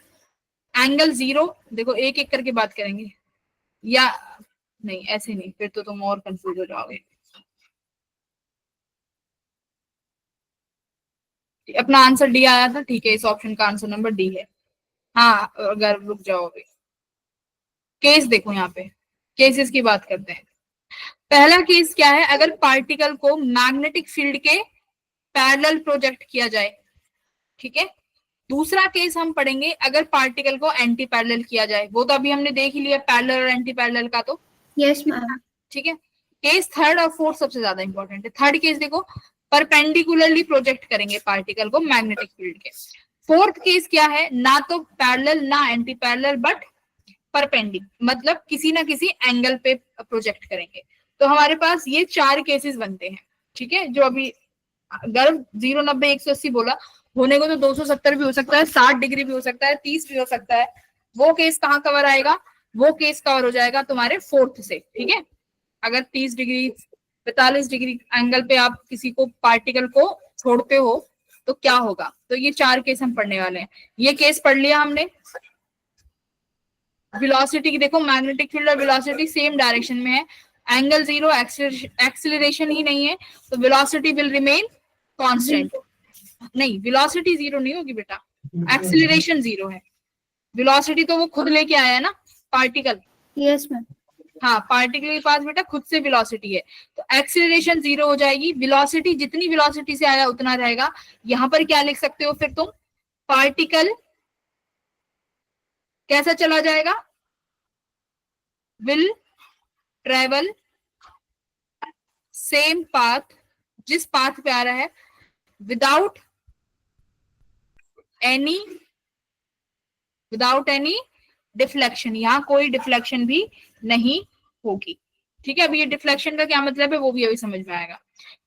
एंगल 0, देखो एक एक करके बात करेंगे, या नहीं ऐसे नहीं, फिर तो तुम और कंफ्यूज हो जाओगे। अपना आंसर डी आया था, ठीक है? इस ऑप्शन का आंसर नंबर डी है। हाँ, अगर रुक जाओगे, केस देखो, यहाँ पे केसेस की बात करते हैं। पहला केस क्या है? अगर पार्टिकल को मैग्नेटिक फील्ड के पैरेलल प्रोजेक्ट किया जाए, ठीक है? दूसरा केस हम पढ़ेंगे अगर पार्टिकल को एंटी पैरेलल किया जाए, वो तो अभी हमने देख ही लिया, पैरेलल और एंटी पैरेलल का तो, यस मैम। ठीक है? केस थर्ड और फोर्थ सबसे ज्यादा इंपॉर्टेंट है। थर्ड केस देखो, परपेंडिकुलरली प्रोजेक्ट करेंगे पार्टिकल को मैग्नेटिक फील्ड के। फोर्थ केस क्या है? ना तो पैरेलल ना एंटी पैरेलल, बट परपेंडिकुलर, मतलब किसी ना किसी एंगल पे प्रोजेक्ट करेंगे। तो हमारे पास ये 4 केसेस बनते हैं, ठीक है? जो अभी अगर 0, 90, 180 बोला, होने को तो 270 भी हो सकता है, 60 डिग्री भी हो सकता है, 30 भी हो सकता है। वो केस कहाँ कवर आएगा? वो केस कवर हो जाएगा तुम्हारे फोर्थ से, ठीक है? अगर 30 डिग्री 45 डिग्री एंगल पे आप किसी को पार्टिकल को छोड़ते हो तो क्या होगा? तो ये 4 केस हम पढ़ने वाले हैं। ये केस पढ़ लिया हमने। वेलोसिटी की देखो, मैग्नेटिक फील्ड और वेलोसिटी सेम डायरेक्शन में है, एंगल 0, एक्सीलरेशन ही नहीं है, तो वेलोसिटी विल रिमेन कांस्टेंट। नहीं, वेलोसिटी 0 नहीं होगी बेटा, एक्सीलरेशन 0 है। वेलोसिटी तो वो खुद लेके आया है ना पार्टिकल। Yes ma'am. हाँ, पार्टिकल के पास बेटा खुद से वेलोसिटी है, तो एक्सीलरेशन 0 हो जाएगी। वेलोसिटी जितनी वेलोसिटी से आया उतना रहेगा। यहां पर क्या लिख सकते हो फिर तुम? पार्टिकल कैसा चला जाएगा? विल ट्रेवल सेम पाथ, जिस पाथ पे आ रहा है, विदाउट एनी डिफ्लेक्शन। यहां कोई डिफ्लेक्शन भी नहीं होगी, ठीक है? अभी ये डिफ्लेक्शन का क्या मतलब है वो भी अभी समझ में आएगा।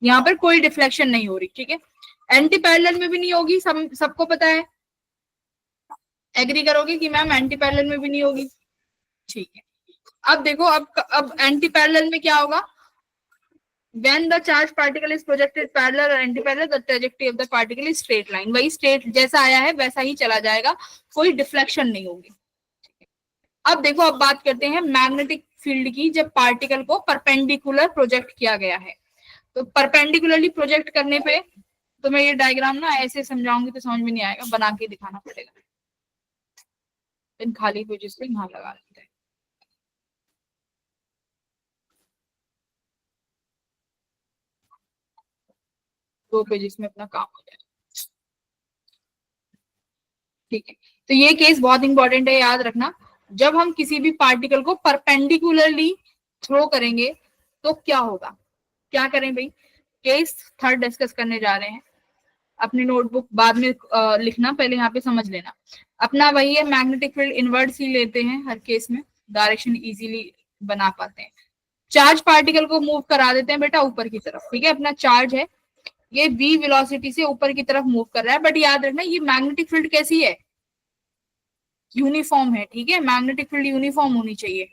यहाँ पर कोई डिफ्लेक्शन नहीं हो रही, ठीक है? एंटी पैरेलल में भी नहीं होगी, सबको पता है। एग्री करोगे कि मैम एंटी पैरेलल में भी नहीं होगी? ठीक है। अब देखो, अब एंटी पैरेलल में क्या होगा? When the charged particle is projected parallel or anti-parallel, the trajectory of the particle is straight line. वही स्ट्रेट जैसा आया है वैसा ही चला जाएगा, कोई डिफ्लेक्शन नहीं होगी। अब देखो, अब बात करते हैं मैग्नेटिक फील्ड की, जब पार्टिकल को परपेंडिकुलर प्रोजेक्ट किया गया है। तो परपेंडिकुलरली प्रोजेक्ट करने पे तो मैं ये डायग्राम ना ऐसे समझाऊंगी तो समझ में नहीं आएगा, बना के दिखाना पड़ेगा। इन खाली पेजेस को यहाँ लगा लेते हैं। दो पेजेस में अपना काम हो जाएगा, ठीक है? तो ये केस बहुत इंपॉर्टेंट है, याद रखना। जब हम किसी भी पार्टिकल को परपेंडिकुलरली थ्रो करेंगे तो क्या होगा? क्या करें भाई? केस थर्ड डिस्कस करने जा रहे हैं। अपनी नोटबुक बाद में लिखना, पहले यहाँ पे समझ लेना। अपना वही है, मैग्नेटिक फील्ड इनवर्स ही लेते हैं हर केस में, डायरेक्शन इजीली बना पाते हैं। चार्ज पार्टिकल को मूव करा देते हैं बेटा ऊपर की तरफ, ठीक है? अपना चार्ज है, ये v वेलोसिटी से ऊपर की तरफ मूव कर रहा है, बट याद रखना ये मैग्नेटिक फील्ड कैसी है? यूनिफॉर्म है, ठीक है? मैग्नेटिक फील्ड यूनिफॉर्म होनी चाहिए,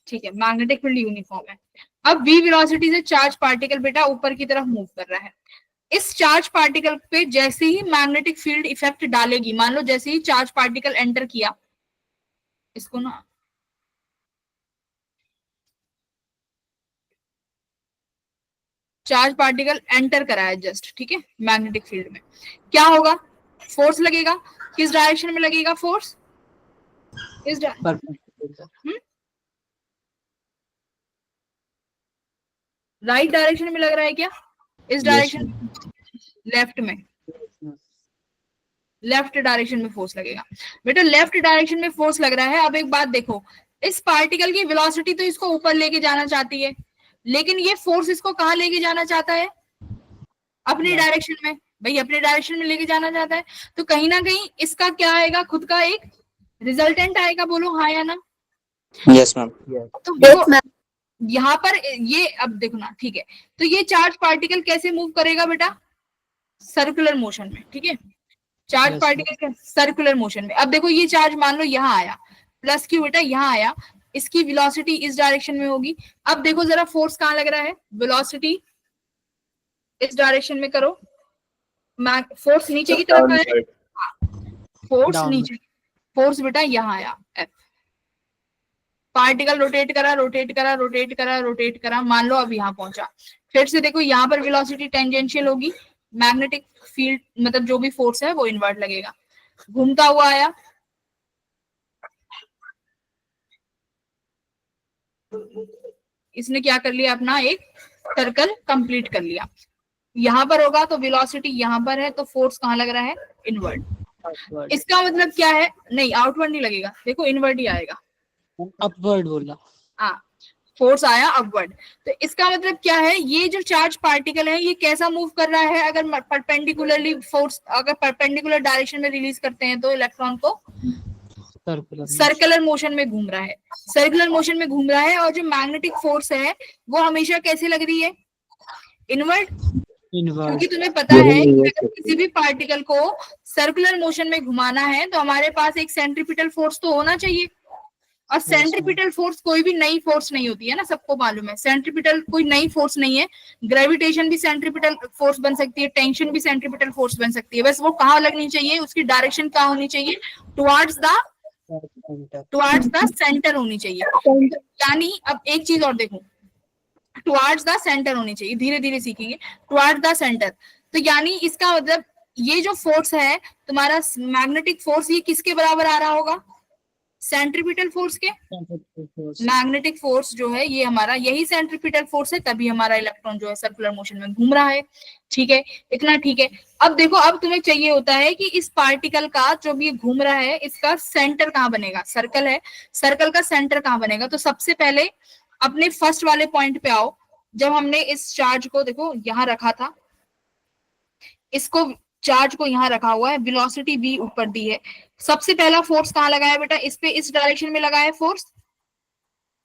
ठीक है? मैग्नेटिक फील्ड यूनिफॉर्म है। अब v वेलोसिटी से चार्ज पार्टिकल बेटा ऊपर की तरफ मूव कर रहा है। इस चार्ज पार्टिकल पे जैसे ही मैग्नेटिक फील्ड इफेक्ट डालेगी, मान लो जैसे ही चार्ज पार्टिकल एंटर किया, इसको ना चार्ज पार्टिकल एंटर करा है जस्ट, ठीक है? मैग्नेटिक फील्ड में क्या होगा? फोर्स लगेगा। किस डायरेक्शन में लगेगा फोर्स? इस राइट डायरेक्शन में लग रहा है क्या? इस डायरेक्शन, लेफ्ट में, लेफ्ट डायरेक्शन में फोर्स लगेगा बेटा। लेफ्ट डायरेक्शन में फोर्स लग रहा है। अब एक बात देखो, इस पार्टिकल की वेलोसिटी तो इसको ऊपर लेके जाना चाहती है, लेकिन ये फोर्स इसको कहाँ लेके जाना चाहता है? अपनी डायरेक्शन में। भाई अपने डायरेक्शन में लेके जाना चाहता है, तो कहीं ना कहीं इसका क्या आएगा, खुद का एक रिजल्टेंट आएगा। बोलो हाँ या ना? Yes ma'am. तो देखो यहाँ पर ये, अब देखो ना, ठीक है, तो ये चार्ज पार्टिकल कैसे मूव करेगा बेटा? सर्कुलर मोशन में, ठीक है, charge Yes, particle circular motion में। अब देखो ये चार्ज मान लो यहाँ आया, प्लस क्यू बेटा यहाँ आया, इसकी वेलोसिटी इस डायरेक्शन में होगी। अब देखो जरा फोर्स कहाँ लग रहा है, वेलोसिटी इस डायरेक्शन में करो, फोर्स नीचे की तरफ आया, फोर्स Downward. नीचे, फोर्स बेटा यहाँ आया F। पार्टिकल रोटेट करा रोटेट करा रोटेट करा रोटेट करा, मान लो अब यहाँ पहुंचा, फिर से देखो यहाँ पर वेलोसिटी टेंजेंशियल होगी, मैग्नेटिक फील्ड मतलब जो भी फोर्स है वो इनवर्ट लगेगा, घूमता हुआ आया, इसने क्या कर लिया, अपना एक सर्कल कंप्लीट कर लिया। यहाँ पर होगा तो वेलोसिटी यहाँ पर है, तो फोर्स कहाँ लग रहा है, इनवर्ट। Upward. इसका मतलब क्या है, नहीं आउटवर्ड नहीं लगेगा, देखो इनवर्ट ही आएगा। अपवर्ड बोला। हाँ, फोर्स आया अपवर्ड, तो इसका मतलब क्या है, ये जो चार्ज पार्टिकल है ये कैसा मूव कर रहा है? अगर परपेंडिकुलरली फोर्स, अगर परपेंडिकुलर डायरेक्शन में रिलीज करते हैं तो इलेक्ट्रॉन को सर्कुलर मोशन में घूम रहा है, सर्कुलर मोशन में घूम रहा है। और जो मैग्नेटिक फोर्स है वो हमेशा कैसे लग रही है, इनवर्ट। क्योंकि तुम्हें पता है कि अगर किसी भी पार्टिकल को सर्कुलर मोशन में घुमाना है तो हमारे पास एक सेंट्रीपिटल फोर्स तो होना चाहिए, और सेंट्रीपिटल फोर्स कोई भी नई फोर्स नहीं होती है ना, सबको मालूम है सेंट्रीपिटल कोई नई फोर्स नहीं है। ग्रेविटेशन भी सेंट्रीपिटल फोर्स बन सकती है, टेंशन भी सेंट्रीपिटल फोर्स बन सकती है, बस वो कहाँ लगनी चाहिए, उसकी डायरेक्शन कहाँ होनी चाहिए, टुवार्ड्स द सेंटर होनी चाहिए। यानी अब एक चीज और देखो, टुवार्ड्स द सेंटर होनी चाहिए, धीरे धीरे सीखेंगे, टुवार्ड्स द सेंटर। तो यानी इसका मतलब ये जो फोर्स है तुम्हारा मैग्नेटिक फोर्स, ये किसके बराबर आ रहा होगा, सेंट्रीपिटल फोर्स के। मैग्नेटिक फोर्स जो है ये हमारा यही सेंट्रीपिटल फोर्स है, तभी हमारा इलेक्ट्रॉन जो है सर्कुलर मोशन में घूम रहा है। ठीक है, इतना ठीक है। अब देखो, अब तुम्हें चाहिए होता है कि इस पार्टिकल का जो भी घूम रहा है इसका सेंटर कहाँ बनेगा, सर्कल है, सर्कल का सेंटर कहाँ बनेगा। तो सबसे पहले अपने फर्स्ट वाले पॉइंट पे आओ, जब हमने इस चार्ज को देखो यहाँ रखा था, इसको चार्ज को यहाँ रखा हुआ है, वेलोसिटी v ऊपर दी है, सबसे पहला फोर्स कहाँ लगाया बेटा, इस पे, इस डायरेक्शन में लगाया फोर्स,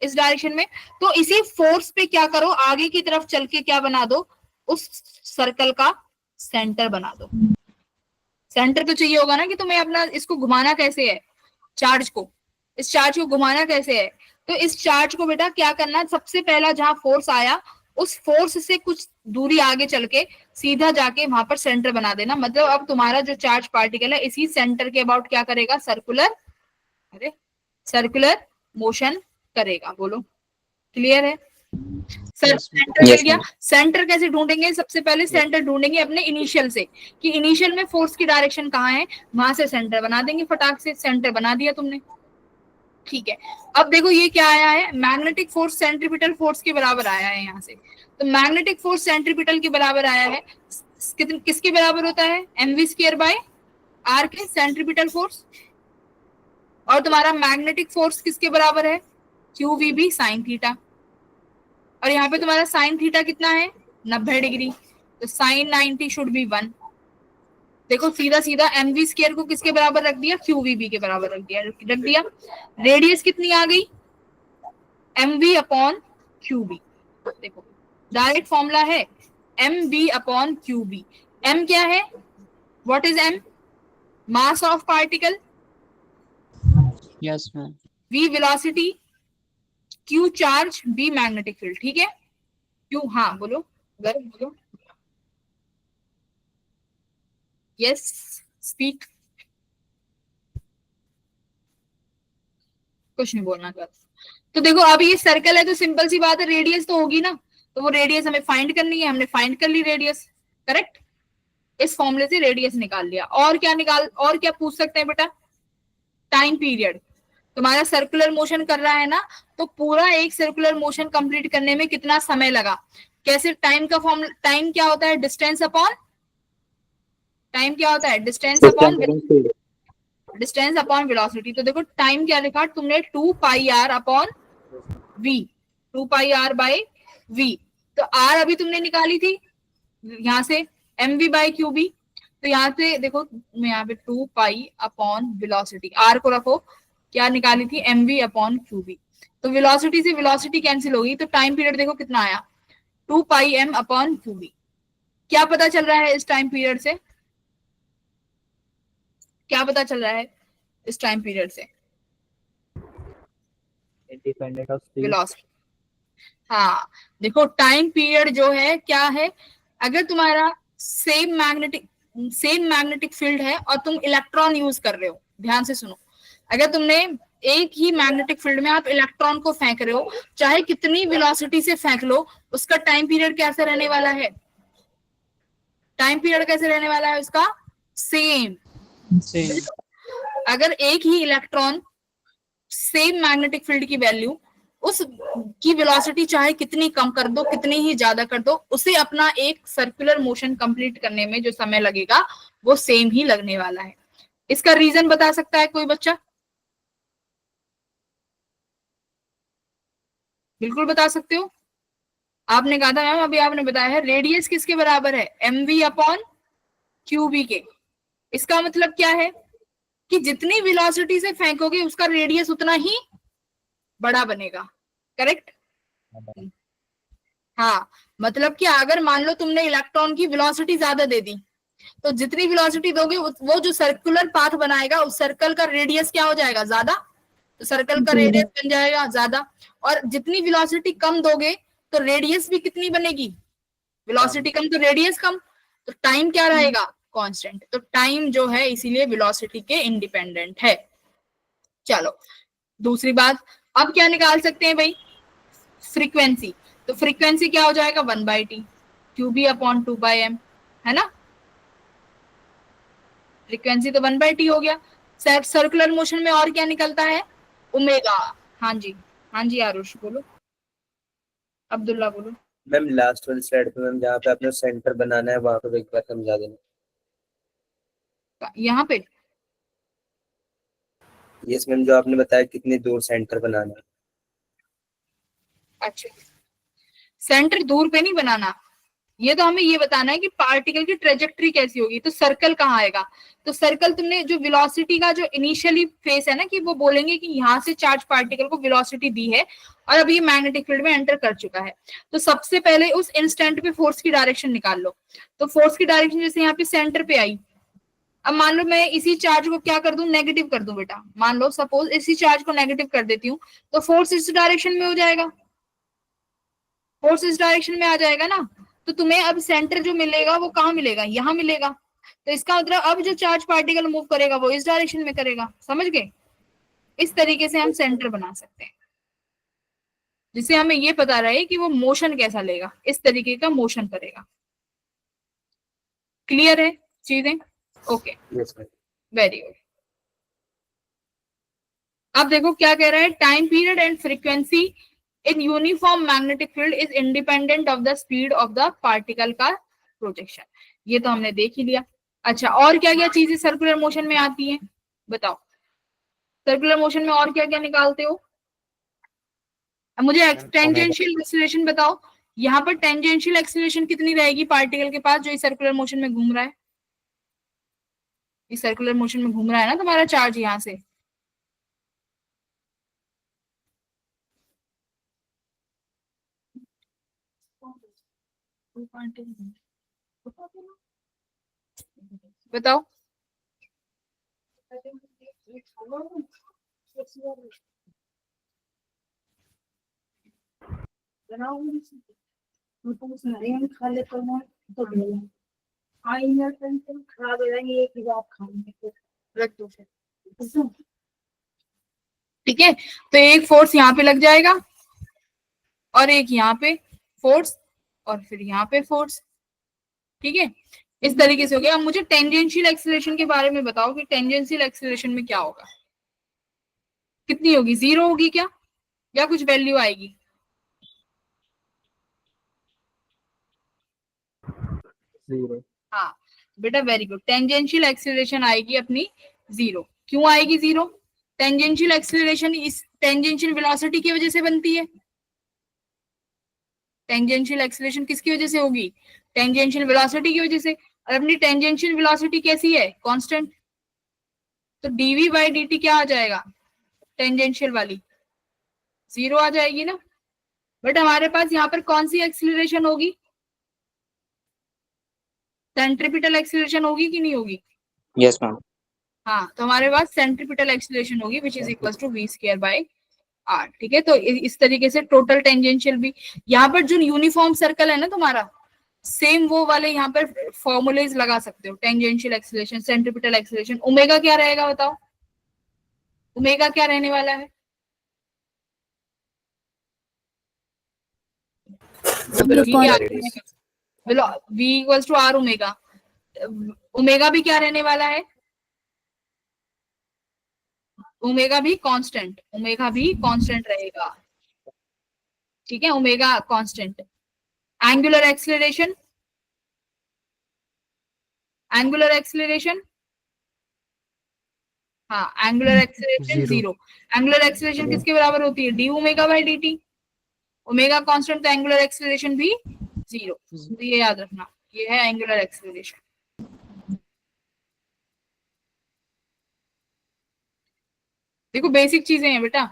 इस डायरेक्शन में। तो इसी फोर्स पे क्या करो, आगे की तरफ चल के क्या बना दो, उस सर्कल का सेंटर बना दो। सेंटर तो चाहिए होगा ना कि तुम्हें अपना इसको घुमाना कैसे है, चार्ज को, इस चार्ज को घुमाना कैसे है। तो इस चार्ज को बेटा क्या करना, सबसे पहला जहां फोर्स आया उस फोर्स से कुछ दूरी आगे चल के सीधा जाके वहां पर सेंटर बना देना। मतलब अब तुम्हारा जो चार्ज पार्टिकल है इसी सेंटर के अबाउट क्या करेगा, सर्कुलर मोशन करेगा। बोलो क्लियर है? सेंटर मिल गया। सेंटर कैसे ढूंढेंगे, सबसे पहले सेंटर ढूंढेंगे अपने इनिशियल से, कि इनिशियल में फोर्स की डायरेक्शन कहाँ है, वहां से सेंटर बना देंगे, फटाक से सेंटर बना दिया तुमने। ठीक है, अब देखो ये क्या आया है, मैग्नेटिक फोर्स सेंट्रीपिटल फोर्स के बराबर आया है यहाँ से। तो मैग्नेटिक फोर्स सेंट्रीपिटल के बराबर आया है, किसके बराबर होता है, mv² बाय r के, सेंट्रीपिटल फोर्स। और तुम्हारा मैग्नेटिक फोर्स किसके बराबर है, qvb साइन थीटा। और यहाँ पे तुम्हारा साइन थीटा कितना है, 90 डिग्री, तो साइन 90 शुड बी 1। देखो सीधा सीधा mv² को किसके बराबर रख दिया, qvb के बराबर रख दिया। रेडियस कितनी आ गई, mv/qb। देखो डायरेक्ट फॉर्मूला है mv/qb। m क्या है, what is m, mass of particle, yes ma'am. v velocity, q charge, b magnetic field. ठीक है, q, हाँ बोलो, बोलो, यस स्पीक, कुछ नहीं बोलना बस। तो देखो अब ये सर्कल है तो सिंपल सी बात है, रेडियस तो होगी ना, तो वो रेडियस हमें फाइंड करनी है, हमने फाइंड कर ली रेडियस, करेक्ट। इस फॉर्मूले से रेडियस निकाल लिया। और क्या पूछ सकते हैं बेटा, टाइम पीरियड। तुम्हारा सर्कुलर मोशन कर रहा है ना, तो पूरा एक सर्कुलर मोशन कंप्लीट करने में कितना समय लगा, कैसे, टाइम का फॉर्मूला, टाइम क्या होता है, डिस्टेंस अपॉन, टाइम क्या होता है, distance upon distance upon velocity. तो देखो टाइम क्या लिखा तुमने 2 pi R upon V, 2 pi R by V. तो आर अभी तुमने निकाली थी यहां से M V by Q B. तो यहाँ से देखो मैं यहाँ पे 2 पाई अपॉन वेलोसिटी, आर को रखो, क्या निकाली थी M we upon Q B. तो वेलोसिटी से वेलोसिटी कैंसिल होगी, तो टाइम पीरियड देखो कितना आया 2 pi M upon Q B. क्या पता चल रहा है इस टाइम पीरियड से, क्या पता चल रहा है इस टाइम पीरियड से? Independent of speed. वेलोसिटी। हाँ देखो टाइम पीरियड जो है क्या है, अगर तुम्हारा सेम मैग्नेटिक फील्ड है और तुम इलेक्ट्रॉन यूज कर रहे हो, ध्यान से सुनो, अगर तुमने एक ही मैग्नेटिक फील्ड में आप इलेक्ट्रॉन को फेंक रहे हो, चाहे कितनी वेलोसिटी से फेंक लो, उसका टाइम पीरियड कैसे रहने वाला है? टाइम पीरियड कैसे रहने वाला है उसका? सेम। अगर एक ही इलेक्ट्रॉन सेम मैग्नेटिक फील्ड की वैल्यू, उस की वेलोसिटी चाहे कितनी कम कर दो कितनी ही ज्यादा कर दो, उसे अपना एक सर्कुलर मोशन कंप्लीट करने में जो समय लगेगा वो सेम ही लगने वाला है। इसका रीजन बता सकता है कोई बच्चा? बिल्कुल बता सकते हो। आपने कहा था मैम, अभी आपने बताया है रेडियस किसके बराबर है? M we upon Q B के। इसका मतलब क्या है कि जितनी वेलोसिटी से फेंकोगे उसका रेडियस उतना ही बड़ा बनेगा, करेक्ट? हाँ, मतलब कि अगर मान लो तुमने इलेक्ट्रॉन की वेलोसिटी ज्यादा दे दी, तो जितनी वेलोसिटी दोगे वो जो सर्कुलर पाथ बनाएगा उस सर्कल का रेडियस क्या हो जाएगा? ज्यादा। तो सर्कल का रेडियस बन जाएगा ज्यादा। और जितनी वेलोसिटी कम दोगे तो रेडियस भी कितनी बनेगी? वेलोसिटी कम तो रेडियस कम। तो टाइम क्या रहेगा? कांस्टेंट। तो टाइम जो है इसीलिए वेलोसिटी के इंडिपेंडेंट है। चलो दूसरी बात, अब क्या निकाल सकते हैं भाई? फ्रीक्वेंसी। तो फ्रीक्वेंसी क्या हो जाएगा? 1/t Q B upon 2/m, है ना? फ्रीक्वेंसी तो 1/t हो गया। सर्कुलर मोशन में और क्या निकलता है? ओमेगा। हाँ जी, हाँ जी आरुष बोलो, अब्दुल्ला बोलो। मैम लास्ट वाली स्लाइड पे मैम जहाँ पे आपने सेंटर बनाना है वहां पे एक बार समझा देना। यहाँ पे यस मैम, जो आपने बताया कितनी दूर सेंटर बनाना है। अच्छा, सेंटर दूर पे नहीं बनाना, ये तो हमें ये बताना है कि पार्टिकल की ट्रेजेक्ट्री कैसी होगी। तो सर्कल कहाँ आएगा? तो सर्कल तुमने जो वेलोसिटी का जो इनिशियली फेस है ना, कि वो बोलेंगे कि यहाँ से चार्ज पार्टिकल को वेलोसिटी दी है और अब ये मैग्नेटिक फील्ड में एंटर कर चुका है, तो सबसे पहले उस इंस्टेंट पे फोर्स की डायरेक्शन निकाल लो। तो फोर्स की डायरेक्शन जैसे यहाँ पे सेंटर पे आई, अब मान लो मैं इसी चार्ज को क्या कर दूं? नेगेटिव कर दूं बेटा। मान लो सपोज इसी चार्ज को नेगेटिव कर देती हूँ, तो फोर्स इस डायरेक्शन में हो जाएगा, फोर्स इस डायरेक्शन में आ जाएगा ना। तो तुम्हें अब सेंटर जो मिलेगा वो कहाँ मिलेगा? यहाँ मिलेगा। तो इसका मतलब अब जो चार्ज पार्टिकल मूव करेगा वो इस डायरेक्शन में करेगा, समझ गए? इस तरीके से हम सेंटर बना सकते हैं, जिससे हमें ये पता रहे कि वो मोशन कैसा लेगा, इस तरीके का मोशन करेगा। क्लियर है चीजें? Okay, yes ma'am. Very good. अब देखो क्या कह रहा है, time period and frequency in uniform magnetic field is independent of the speed of the particle का प्रोजेक्शन। ये तो हमने देख ही लिया। अच्छा, और क्या क्या चीजें सर्कुलर मोशन में आती हैं बताओ? सर्कुलर मोशन में और क्या क्या निकालते हो? अब मुझे टेंजेंशियल एक्सीलरेशन बताओ। यहाँ पर टेंजेंशियल एक्सीलरेशन कितनी रहेगी पार्टिकल के पास जो इस सर्कुलर मोशन में घूम रहा है? इस सर्कुलर मोशन में घूम रहा है ना तुम्हारा चार्ज यहाँ से, बताओ। रख दो फिर। ठीक है, तो एक फोर्स यहाँ पे लग जाएगा और एक यहाँ पे फोर्स और फिर यहाँ पे फोर्स। ठीक है, इस तरीके से हो गया। अब मुझे टेंजेंशियल एक्सीलरेशन के बारे में बताओ कि टेंजेंशियल एक्सीलरेशन में क्या होगा? कितनी होगी? 0 होगी क्या, या कुछ वैल्यू आएगी? हाँ बेटा, वेरी गुड। टेंजेंशियल एक्सीलरेशन आएगी अपनी 0। क्यों आएगी जीरो? टेंजेंशियल एक्सीलरेशन इस टेंजेंशियल वेलोसिटी की वजह से बनती है। टेंजेंशियल एक्सीलरेशन किसकी वजह से होगी? टेंजेंशियल वेलोसिटी की वजह से। और अपनी टेंजेंशियल वेलोसिटी कैसी है? कांस्टेंट। तो dv बाई dt क्या आ जाएगा? टेंजेंशियल वाली जीरो आ जाएगी ना। बट हमारे पास यहाँ पर कौन सी एक्सीलरेशन होगी? सेंट्रीपिटल एक्सीलरेशन होगी कि नहीं होगी? Yes ma'am. हाँ, तो हमारे पास सेंट्रीपिटल एक्सीलरेशन होगी which is equal to v square by r। ठीक है, तो इस तरीके से टोटल टेंजेंशियल भी, यहाँ पर जो यूनिफॉर्म सर्कल है ना तुम्हारा, सेम वो वाले यहाँ पर फॉर्मूलेज लगा सकते हो। Tangential acceleration, centripetal acceleration, omega क्या रहेगा बताओ? ओमेगा क्या रहने वाला है? v equals to r omega. Omega भी क्या रहने वाला है? ओमेगा भी कांस्टेंट, ओमेगा भी कांस्टेंट रहेगा। ठीक है, omega constant. Angular acceleration, angular acceleration, हाँ angular acceleration zero. Angular acceleration किसके बराबर होती है? D omega by D T. Omega constant तो एंगुलर एक्सीलरेशन भी जीरो। तो ये याद रखना, ये है एंगुलर एक्सीलरेशन। देखो बेसिक चीजें हैं बेटा।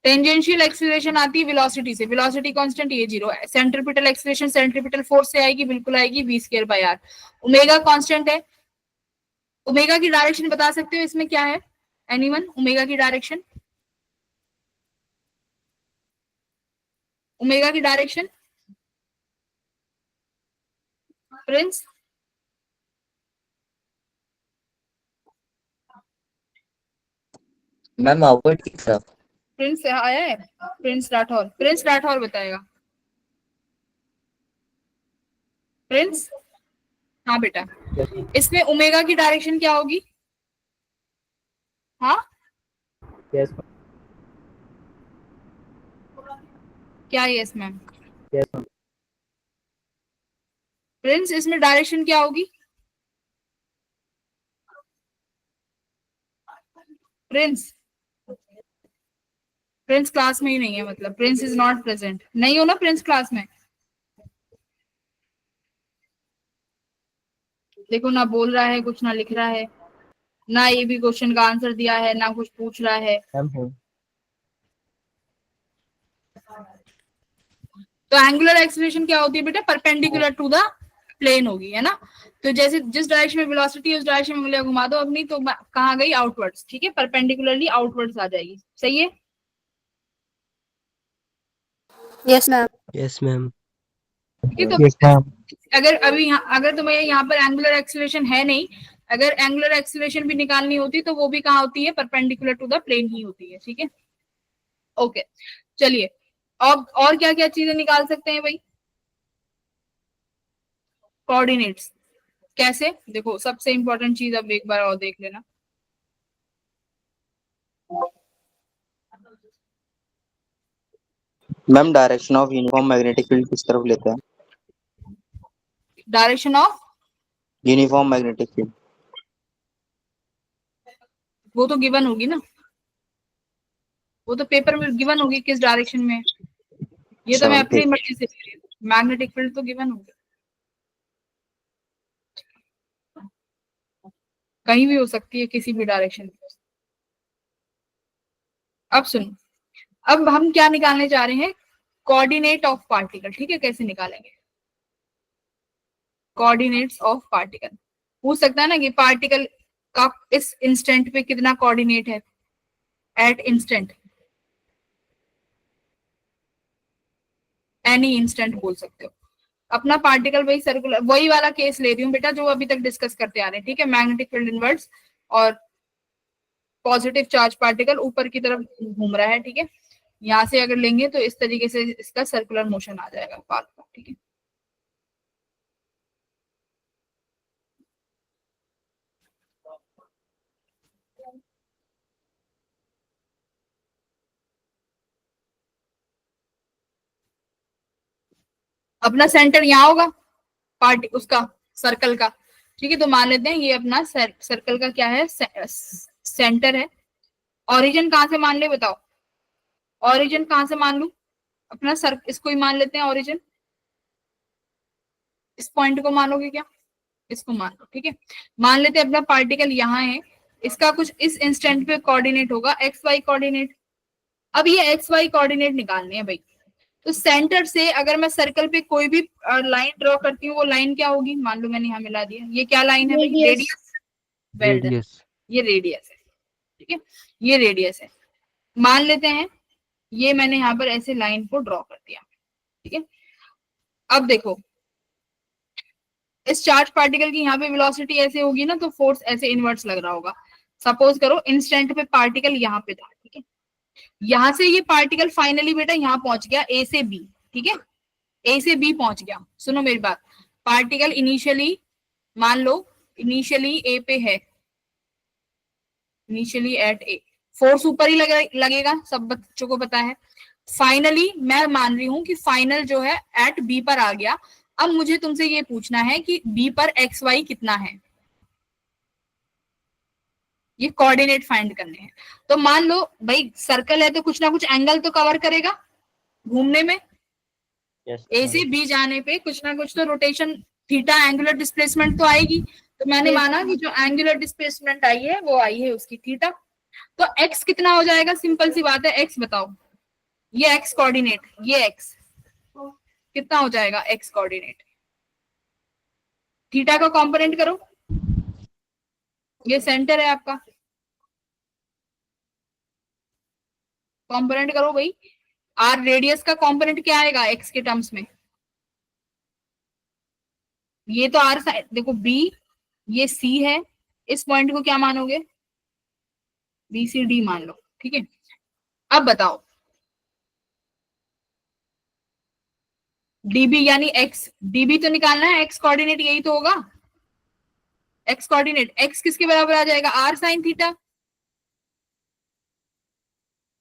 टेंजेंशियल एक्सीलरेशन आती है वेलोसिटी से, वेलोसिटी कांस्टेंट ये zero. Centripetal acceleration centripetal force से आएगी, बिल्कुल आएगी, v square by r। Omega constant है। ओमेगा की डायरेक्शन बता सकते हो इसमें क्या है? एनीवन? ओमेगा की डायरेक्शन, ओमेगा की डायरेक्शन प्रिंस? मैम आउटवर्ड की तरफ। प्रिंस आया है? प्रिंस राठौर, प्रिंस राठौर बताएगा। प्रिंस? हाँ बेटा, इसमें ओमेगा की डायरेक्शन क्या होगी? हाँ यस क्या? Yes ma'am. यस प्रिंस इसमें डायरेक्शन क्या होगी? प्रिंस? प्रिंस क्लास में ही नहीं है, मतलब प्रिंस इज नॉट प्रेजेंट। नहीं हो ना प्रिंस क्लास में? देखो ना बोल रहा है कुछ, ना लिख रहा है, ना ये भी क्वेश्चन का आंसर दिया है, ना कुछ पूछ रहा है। मैम। तो एंगुलर एक्सीलरेशन क्या होती है बेटा? परपेंडिकुलर टू द प्लेन होगी, है ना। तो जैसे जिस डायरेक्शन में वेलोसिटी है उस डायरेक्शन में उंगलियां घुमा दो अपनी, तो कहाँ गई? आउटवर्ड्स। ठीक है, परपेंडिकुलरली आउटवर्ड्स आ जाएगी। सही है? Yes ma'am. Yes ma'am. ठीक है, तो अगर अभी अगर तुम्हें यहाँ पर एंगुलर एक्सीलरेशन है नहीं, अगर एंगुलर एक्सीलरेशन भी निकालनी होती तो वो भी कहाँ होती है? परपेंडिकुलर टू द प्लेन ही होती है। ठीक है, ओके चलिए। अब और क्या क्या चीजें निकाल सकते हैं भाई? कोऑर्डिनेट्स कैसे? देखो सबसे इंपॉर्टेंट चीज अब एक बार और देख लेना। Ma'am direction of uniform magnetic field किस तरफ लेते हैं? Direction of, uniform magnetic field. वो तो गिवन होगी ना, वो तो पेपर में गिवन होगी किस डायरेक्शन में। ये तो मैं अपनी मर्जी से, मैग्नेटिक फील्ड तो गिवन होगी, कहीं भी हो सकती है, किसी भी डायरेक्शन में। अब सुनो, अब हम क्या निकालने जा रहे हैं? Coordinate of particle. ठीक है, कैसे निकालेंगे कोऑर्डिनेट्स ऑफ पार्टिकल? पूछ सकता है ना कि पार्टिकल का इस इंस्टेंट पे कितना कोऑर्डिनेट है, एट इंस्टेंट, एनी इंस्टेंट बोल सकते हो। अपना पार्टिकल वही सर्कुलर, वही वाला केस ले रही हूँ बेटा जो अभी तक डिस्कस करते आ रहे हैं। ठीक है, मैग्नेटिक फील्ड इनवर्स और पॉजिटिव चार्ज पार्टिकल ऊपर की तरफ घूम रहा है। ठीक है, यहाँ से अगर लेंगे तो इस तरीके से इसका सर्कुलर मोशन आ जाएगा पाथ का। ठीक है, अपना सेंटर यहाँ होगा पार्टी उसका, सर्कल का। ठीक है, तो मान लेते हैं ये अपना सर्कल का क्या है? सेंटर है। ओरिजिन कहां से मान ले बताओ, ओरिजिन कहां से मान लू, अपना सर इसको ही मान लेते हैं ओरिजिन, इस पॉइंट को मानोगे क्या, इसको मान लो, ठीक है। मान लेते हैं अपना पार्टिकल यहाँ है, इसका कुछ इस इंस्टेंट पे कोऑर्डिनेट होगा एक्स वाई कोऑर्डिनेट। अब ये एक्स वाई कोऑर्डिनेट निकालने हैं भाई, तो सेंटर से अगर मैं सर्कल पे कोई भी लाइन ड्रॉ करती हूँ, वो लाइन क्या होगी, मान लो मैंने यहाँ मिला दिया, ये क्या लाइन है भाई, Radius. रेडियस, वेल डन, ये रेडियस है, ठीक है, ये रेडियस है। मान लेते हैं ये मैंने यहाँ पर ऐसे लाइन को ड्रॉ कर दिया, ठीक है। अब देखो इस चार्ज पार्टिकल की यहाँ पे वेलोसिटी ऐसे होगी ना, तो फोर्स ऐसे इनवर्स लग रहा होगा। सपोज करो इंस्टेंट पे पार्टिकल यहाँ पे था, ठीक है, यहां से ये पार्टिकल फाइनली बेटा यहाँ पहुंच गया ए से बी, ठीक है, ए से बी पहुंच गया। सुनो मेरी बात, पार्टिकल इनिशियली मान लो इनिशियली ए पे है, इनिशियली एट ए, फोर्स ऊपर ही लगेगा, सब बच्चों को पता है। फाइनली मैं मान रही हूं कि फाइनल जो है एट बी पर आ गया। अब मुझे तुमसे ये पूछना है कि बी पर एक्स वाई कितना है, ये कोऑर्डिनेट फाइंड करने हैं। तो मान लो भाई सर्कल है तो कुछ ना कुछ एंगल तो कवर करेगा घूमने में, ए से बी जाने पे कुछ ना कुछ तो रोटेशन थीटा एंगुलर डिस्प्लेसमेंट तो आएगी। तो मैंने माना कि जो एंगुलर डिस्प्लेसमेंट आई है वो आई है उसकी थीटा। तो एक्स कितना हो जाएगा, सिंपल सी बात है, एक्स बताओ, ये एक्स कोऑर्डिनेट, ये एक्स कितना हो जाएगा, एक्स कोऑर्डिनेट, थीटा का कंपोनेंट करो, ये सेंटर है आपका, कंपोनेंट करो भाई, आर रेडियस का कंपोनेंट क्या आएगा एक्स के टर्म्स में, ये तो आर साइड देखो बी, ये सी है, इस पॉइंट को क्या मानोगे, बी सी डी मान लो, ठीक है। अब बताओ डीबी यानी एक्स, डीबी तो निकालना है, एक्स कोऑर्डिनेट यही तो होगा, एक्स कोऑर्डिनेट, एक्स किसके बराबर आ जाएगा, आर साइन थीटा,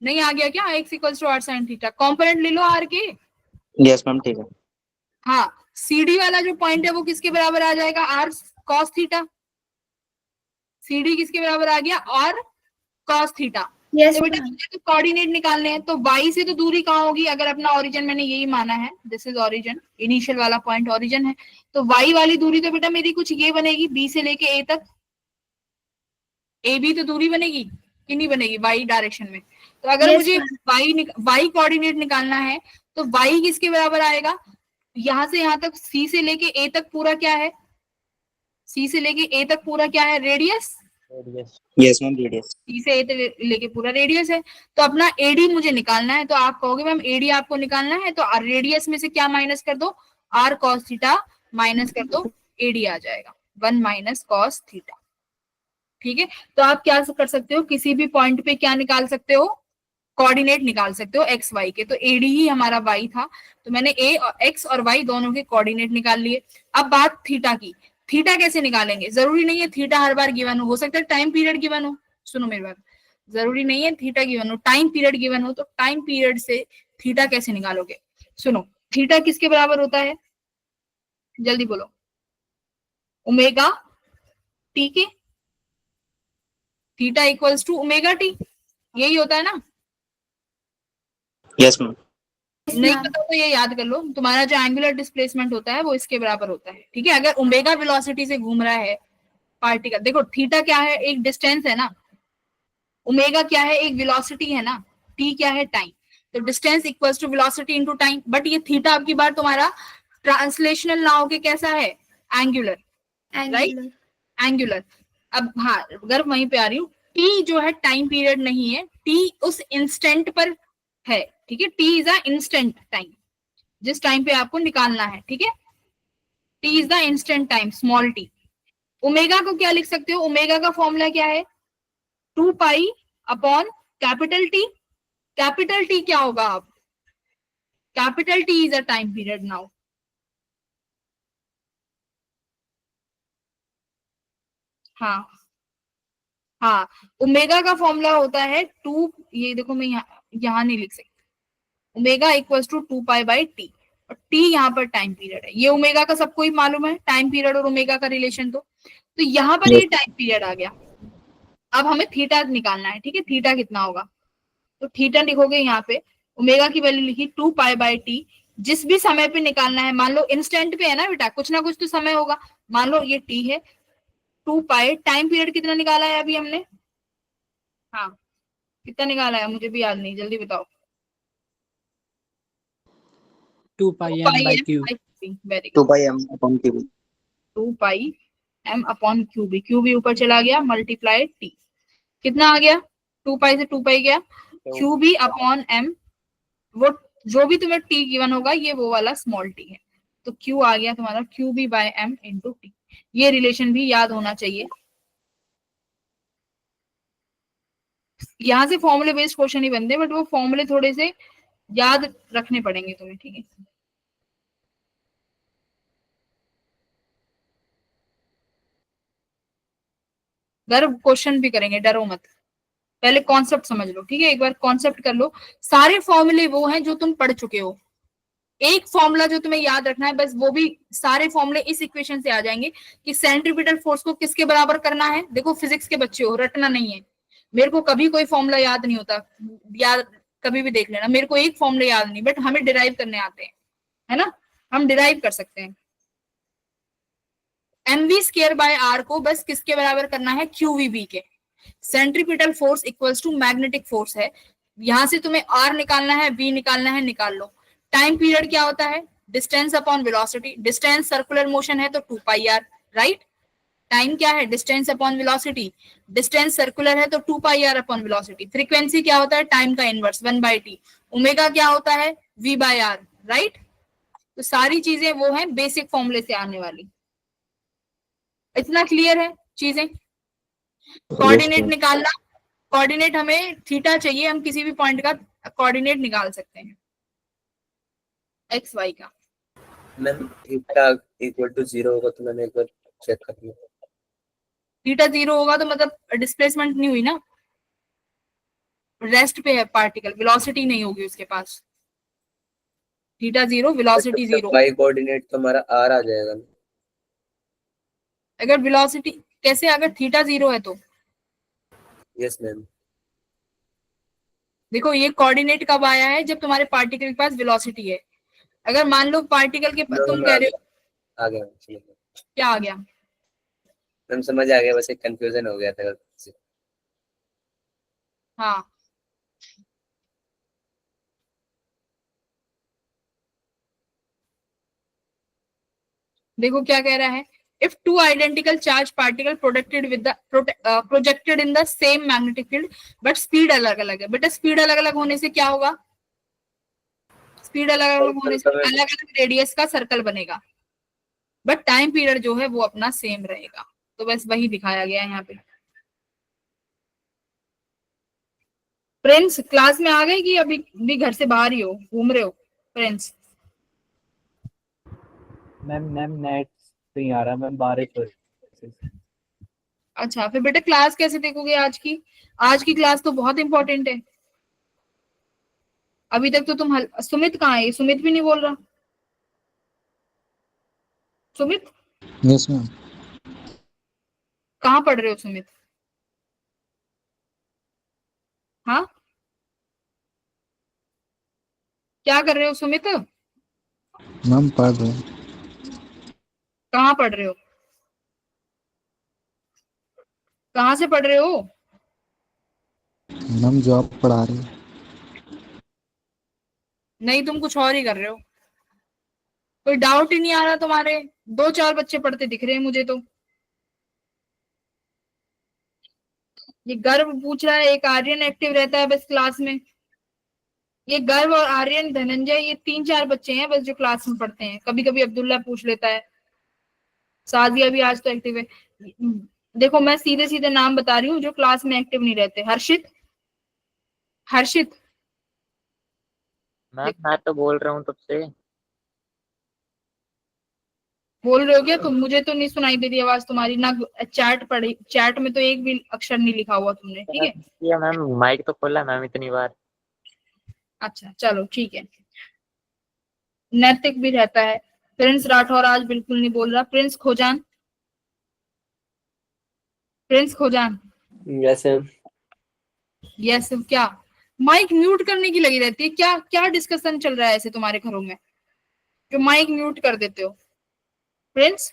नहीं आ गया क्या, x equals to r sine theta, component ले लो आर के। यस मैम ठीक है। हाँ, सीडी वाला जो पॉइंट है वो किसके बराबर आ जाएगा, आर कॉस थीटा, सीडी किसके बराबर आ गया, आर कॉस थीटा। Yes, तो बेटा ma'am. मुझे तो कोऑर्डिनेट निकालने हैं, तो वाई से तो दूरी कहाँ होगी, अगर अपना ओरिजिन मैंने यही माना है, दिस इज ओरिजिन, इनिशियल वाला पॉइंट ओरिजिन है, तो वाई वाली दूरी तो बेटा मेरी कुछ ये बनेगी, बी से लेके ए तक, ए बी तो दूरी बनेगी कि नहीं बनेगी वाई डायरेक्शन में। तो अगर Yes, मुझे ma'am. वाई कोऑर्डिनेट निकालना है तो वाई किसके बराबर आएगा, यहां से यहां तक सी से लेके ए तक पूरा क्या है, सी से लेके ए तक पूरा क्या है, रेडियस, यस मैम रेडियस। सी से ए तक लेके पूरा रेडियस है। तो अपना एडी मुझे निकालना है, तो आप कहोगे मैम एडी आपको निकालना है, तो रेडियस में से क्या माइनस कर दो, आर कॉस थीटा माइनस कर दो, एडी आ जाएगा 1 माइनस कॉस थीटा, ठीक है। तो आप क्या कर सकते हो, किसी भी पॉइंट पे क्या निकाल सकते हो, कोऑर्डिनेट निकाल सकते हो एक्स वाई के। तो एडी ही हमारा वाई था, तो मैंने ए और एक्स और वाई दोनों के कोऑर्डिनेट निकाल लिए। अब बात थीटा की, थीटा कैसे निकालेंगे, जरूरी नहीं है थीटा हर बार गिवन हो सकता है टाइम पीरियड गिवन हो, सुनो मेरी बात, जरूरी नहीं है थीटा गिवन हो, टाइम पीरियड गिवन हो, तो टाइम पीरियड से थीटा कैसे निकालोगे, सुनो, थीटा किसके बराबर होता है, जल्दी बोलो, ओमेगा टी के, theta equals to omega t, यही होता है ना, यस मैम। नहीं पता तो ये याद कर लो, तुम्हारा जो एंगुलर डिस्प्लेसमेंट होता है वो इसके बराबर होता है, ठीक है। अगर ओमेगा वेलोसिटी से घूम रहा है पार्टिकल, देखो थीटा क्या है, एक डिस्टेंस है ना, ओमेगा क्या है, एक वेलोसिटी है ना, टी क्या है, टाइम, तो distance equals to velocity into time. But ये थीटा आपकी बार तुम्हारा ट्रांसलेशनल ना होके कैसा है, एंगुलर, राइट, Angular. एंगुलर। अब हाँ अगर वहीं पे आ रही हूँ, टी जो है टाइम पीरियड नहीं है, टी उस इंस्टेंट पर है, ठीक है, T is a instant time, जिस टाइम पे आपको निकालना है, ठीक है, T is the instant time, small T. Omega को क्या लिख सकते हो, ओमेगा का फॉर्मूला क्या है, 2 pi upon capital T, capital T क्या होगा, अब capital T is a time period now, हाँ हाँ, ओमेगा का फॉर्मूला होता है 2, ये देखो मैं यहाँ नहीं लिख सकती, omega equals to 2 pi by t, और टी यहाँ पर टाइम पीरियड है, ये ओमेगा का सबको ही मालूम है, टाइम पीरियड और ओमेगा का रिलेशन, तो यहाँ पर ये टाइम पीरियड आ गया। अब हमें थीटा निकालना है, ठीक है, थीटा कितना होगा, तो थीटा लिखोगे यहाँ पे, ओमेगा की वैल्यू लिखी 2 पाई/t, जिस भी समय पे निकालना है, मान लो इंस्टेंट पे है ना बेटा, कुछ ना कुछ तो समय होगा, मान लो ये t है, 2 पाई, टाइम पीरियड कितना निकाला है अभी हमने, हाँ कितना निकाला है मुझे भी याद नहीं, जल्दी बताओ। 2 pi m by q. Very 2 good, pi m upon q. 2 pi m/क्यूबी, क्यूबी ऊपर चला गया, मल्टीप्लाई t, कितना आ गया, 2 पाई से 2 पाई गया, क्यूबी अपॉन m, वो जो भी तुम्हें t गिवन होगा ये वो वाला स्मॉल t है, तो q आ गया तुम्हारा QB/m इंटू टी। ये रिलेशन भी याद होना चाहिए, यहाँ से फॉर्मूले बेस्ड क्वेश्चन ही बनते हैं, बट वो फॉर्मूले थोड़े से याद रखने पड़ेंगे तुम्हें, ठीक है। गर्व क्वेश्चन भी करेंगे, डरो मत, पहले कॉन्सेप्ट समझ लो, ठीक है, एक बार कॉन्सेप्ट कर लो। सारे फॉर्मूले वो हैं जो तुम पढ़ चुके हो, एक फॉर्मूला जो तुम्हें याद रखना है बस, वो भी सारे फॉर्मूले इस इक्वेशन से आ जाएंगे कि सेंट्रीपिटल फोर्स को किसके बराबर करना है। देखो फिजिक्स के बच्चे हो, रटना नहीं है, मेरे को कभी कोई फॉर्मूला याद नहीं होता, याद कभी भी देख लेना, मेरे को एक फॉर्मूला याद नहीं, बट हमें डिराइव करने आते हैं, है ना, हम डिराइव कर सकते हैं। mv²/r को बस किसके बराबर करना है, QVB के। Centripetal force equals to magnetic force है, यहां से तुम्हें R निकालना है, V निकालना है, निकाल लो। टाइम पीरियड क्या होता है, distance upon velocity, distance circular motion है तो 2 पाई r, राइट। टाइम क्या है, distance upon velocity, distance circular है तो 2 पाई r अपॉन वेलोसिटी। फ्रीक्वेंसी क्या होता है, टाइम का इनवर्स 1/t। ओमेगा क्या होता है, V/r, राइट। तो सारी चीजें वो हैं बेसिक फॉर्मूले से आने वाली। इतना क्लियर है चीजें। कोऑर्डिनेट निकालना, कोऑर्डिनेट हमें थीटा चाहिए, हम किसी भी पॉइंट का कोऑर्डिनेट निकाल सकते हैं एक्स वाई का। मैम थीटा इक्वल टू 0 होगा तो मैंने एक बार चेक कर लिया। थीटा 0 होगा तो मतलब डिस्प्लेसमेंट नहीं हुई ना, रेस्ट पे है पार्टिकल, वेलोसिटी नहीं होगी उसके पास। Theta 0, velocity 0। वाई कोऑर्डिनेट तो हमारा आर आ जाएगा ना? अगर वेलोसिटी कैसे, अगर थीटा 0 है तो यस मैम। देखो ये कोऑर्डिनेट कब आया है, जब तुम्हारे पार्टिकल के पास वेलोसिटी है। अगर मान लो पार्टिकल के तुम कह रहे हो, आ गया मैम, क्या आ गया, मैम समझ आ गया, बस एक कंफ्यूजन हो गया था। हाँ देखो क्या कह रहा है, if two identical charged particle projected with the projected in the same magnetic field but speed अलग अलग है। बेटा स्पीड अलग अलग होने से क्या होगा, स्पीड अलग अलग होने से अलग अलग रेडियस का सर्कल बनेगा, बट टाइम पीरियड जो है वो अपना सेम रहेगा। तो बस वही दिखाया गया है यहाँ पे। फ्रेंड्स क्लास में आ गए कि अभी भी घर से बाहर ही हो, घूम रहे हो फ्रेंड्स? मैम नेट नहीं आ रहा मैम, बारिश हो रही है। अच्छा फिर बेटा क्लास कैसे देखोगे आज की? आज की क्लास तो बहुत इंपॉर्टेंट है। अभी तक तो तुम सुमित कहाँ है, सुमित भी नहीं बोल रहा। Sumit yes ma'am. कहाँ पढ़ रहे हो सुमित? हाँ क्या कर रहे हो सुमित? मैम पढ़ रहे हैं। कहाँ पढ़ रहे हो, कहाँ से पढ़ रहे हो? मैम जॉब पढ़ा रही है। नहीं तुम कुछ और ही कर रहे हो, कोई डाउट ही नहीं आ रहा तुम्हारे? 2-4 बच्चे पढ़ते दिख रहे हैं मुझे तो। ये गर्व पूछ रहा है, एक आर्यन एक्टिव रहता है बस क्लास में। ये गर्व और आर्यन धनंजय ये 3-4 बच्चे हैं बस जो क्लास में पढ़ते हैं। कभी कभी अब्दुल्ला पूछ लेता है, साजिया भी आज तो एक्टिव है। देखो मैं सीधे सीधे नाम बता रही हूँ जो क्लास में एक्टिव नहीं रहते। हर्षित, हर्षित मैं तो बोल रहा हूँ तब से। बोल रहे हो क्या तुम? मुझे तो नहीं सुनाई दे रही आवाज तुम्हारी, ना चैट पढ़ी, चैट में तो एक भी अक्षर नहीं लिखा हुआ तुमने, ठीक है? ये मैम माइक तो खोला मैम इतनी बार। अच्छा चलो ठीक है। नैतिक भी रहता है। प्रिंस राठौर आज बिल्कुल नहीं बोल रहा। Prince Khojan, prince Khojan yes ma'am. Yes क्या? माइक म्यूट करने की लगी रहती है, क्या क्या डिस्कशन चल रहा है ऐसे तुम्हारे घरों में जो माइक म्यूट कर देते हो? Friends,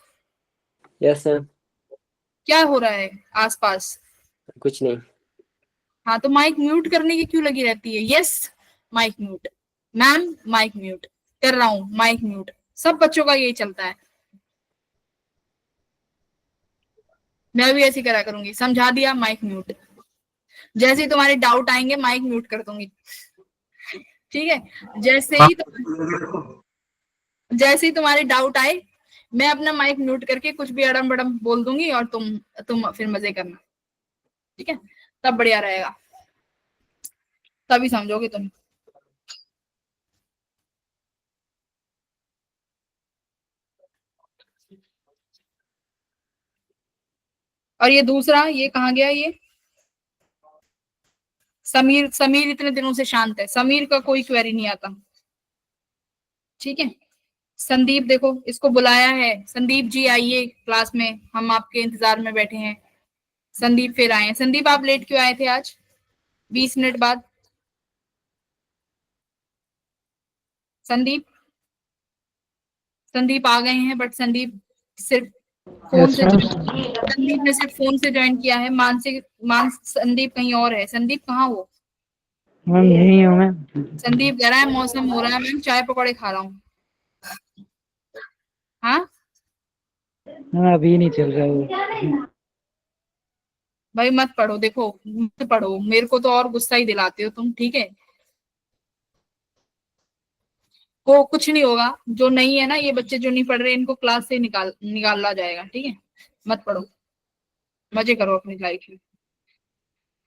yes ma'am. क्या हो रहा है आसपास? कुछ नहीं। हाँ, तो माइक म्यूट करने की क्यों लगी रहती है? Yes, mic mute. Ma'am, mic mute कर रहा हूँ, माइक म्यूट। सब बच्चों का यही चलता है। मैं भी ऐसी करा करूंगी, समझा दिया, माइक म्यूट। जैसे ही तुम्हारे डाउट आएंगे माइक म्यूट कर दूंगी, ठीक है? जैसे ही तुम्हारे डाउट आए मैं अपना माइक म्यूट करके कुछ भी अड़म बड़म बोल दूंगी और तुम फिर मजे करना, ठीक है? तब बढ़िया रहेगा, तभी समझोगे तुम। और ये दूसरा, ये कहाँ गया? ये समीर, समीर इतने दिनों से शांत है, समीर का कोई क्वेरी नहीं आता, ठीक है? संदीप देखो, इसको बुलाया है। संदीप जी आइए क्लास में, हम आपके इंतजार में बैठे हैं। संदीप फिर आए हैं। संदीप आप लेट क्यों आए थे आज 20 मिनट बाद? संदीप, संदीप आ गए हैं, बट संदीप सिर्फ फोन यस से मैम। संदीप ने सिर्फ फोन से ज्वाइन किया है। संदीप कहीं और है। संदीप कहाँ हो? मैम यही हूँ मैं। संदीप कह रहा है मौसम हो रहा है मैम, चाय पकौड़े खा रहा हूँ। हाँ मैम अभी नहीं चल रहा है। भाई, मत पढ़ो, देखो मत पढ़ो, मेरे को तो और गुस्सा ही दिलाते हो तुम, ठीक है? को कुछ नहीं होगा, जो नहीं है ना, ये बच्चे जो नहीं पढ़ रहे इनको क्लास से निकाला जाएगा, ठीक है? मत पढ़ो, मजे करो अपनी लाइफ में।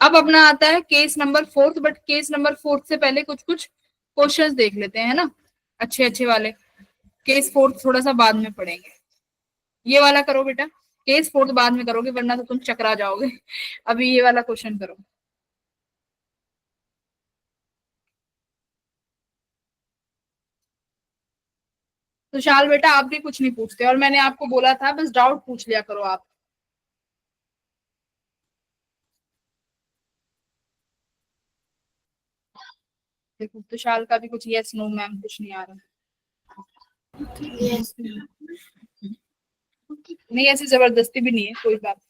अब अपना आता है case number 4, but case number 4 से पहले कुछ कुछ क्वेश्चंस देख लेते हैं, है ना? अच्छे अच्छे वाले। केस 4 थोड़ा सा बाद में पढ़ेंगे। ये वाला करो बेटा, केस 4 बाद में करोगे वरना तो तुम चकरा जाओगे। अभी ये वाला क्वेश्चन करो। तुषार बेटा आप भी कुछ नहीं पूछते, और मैंने आपको बोला था बस डाउट पूछ लिया करो आप। देखो तुषार का भी कुछ यस नो मैम कुछ नहीं आ रहा। नहीं, ऐसी जबरदस्ती भी नहीं है, कोई बात।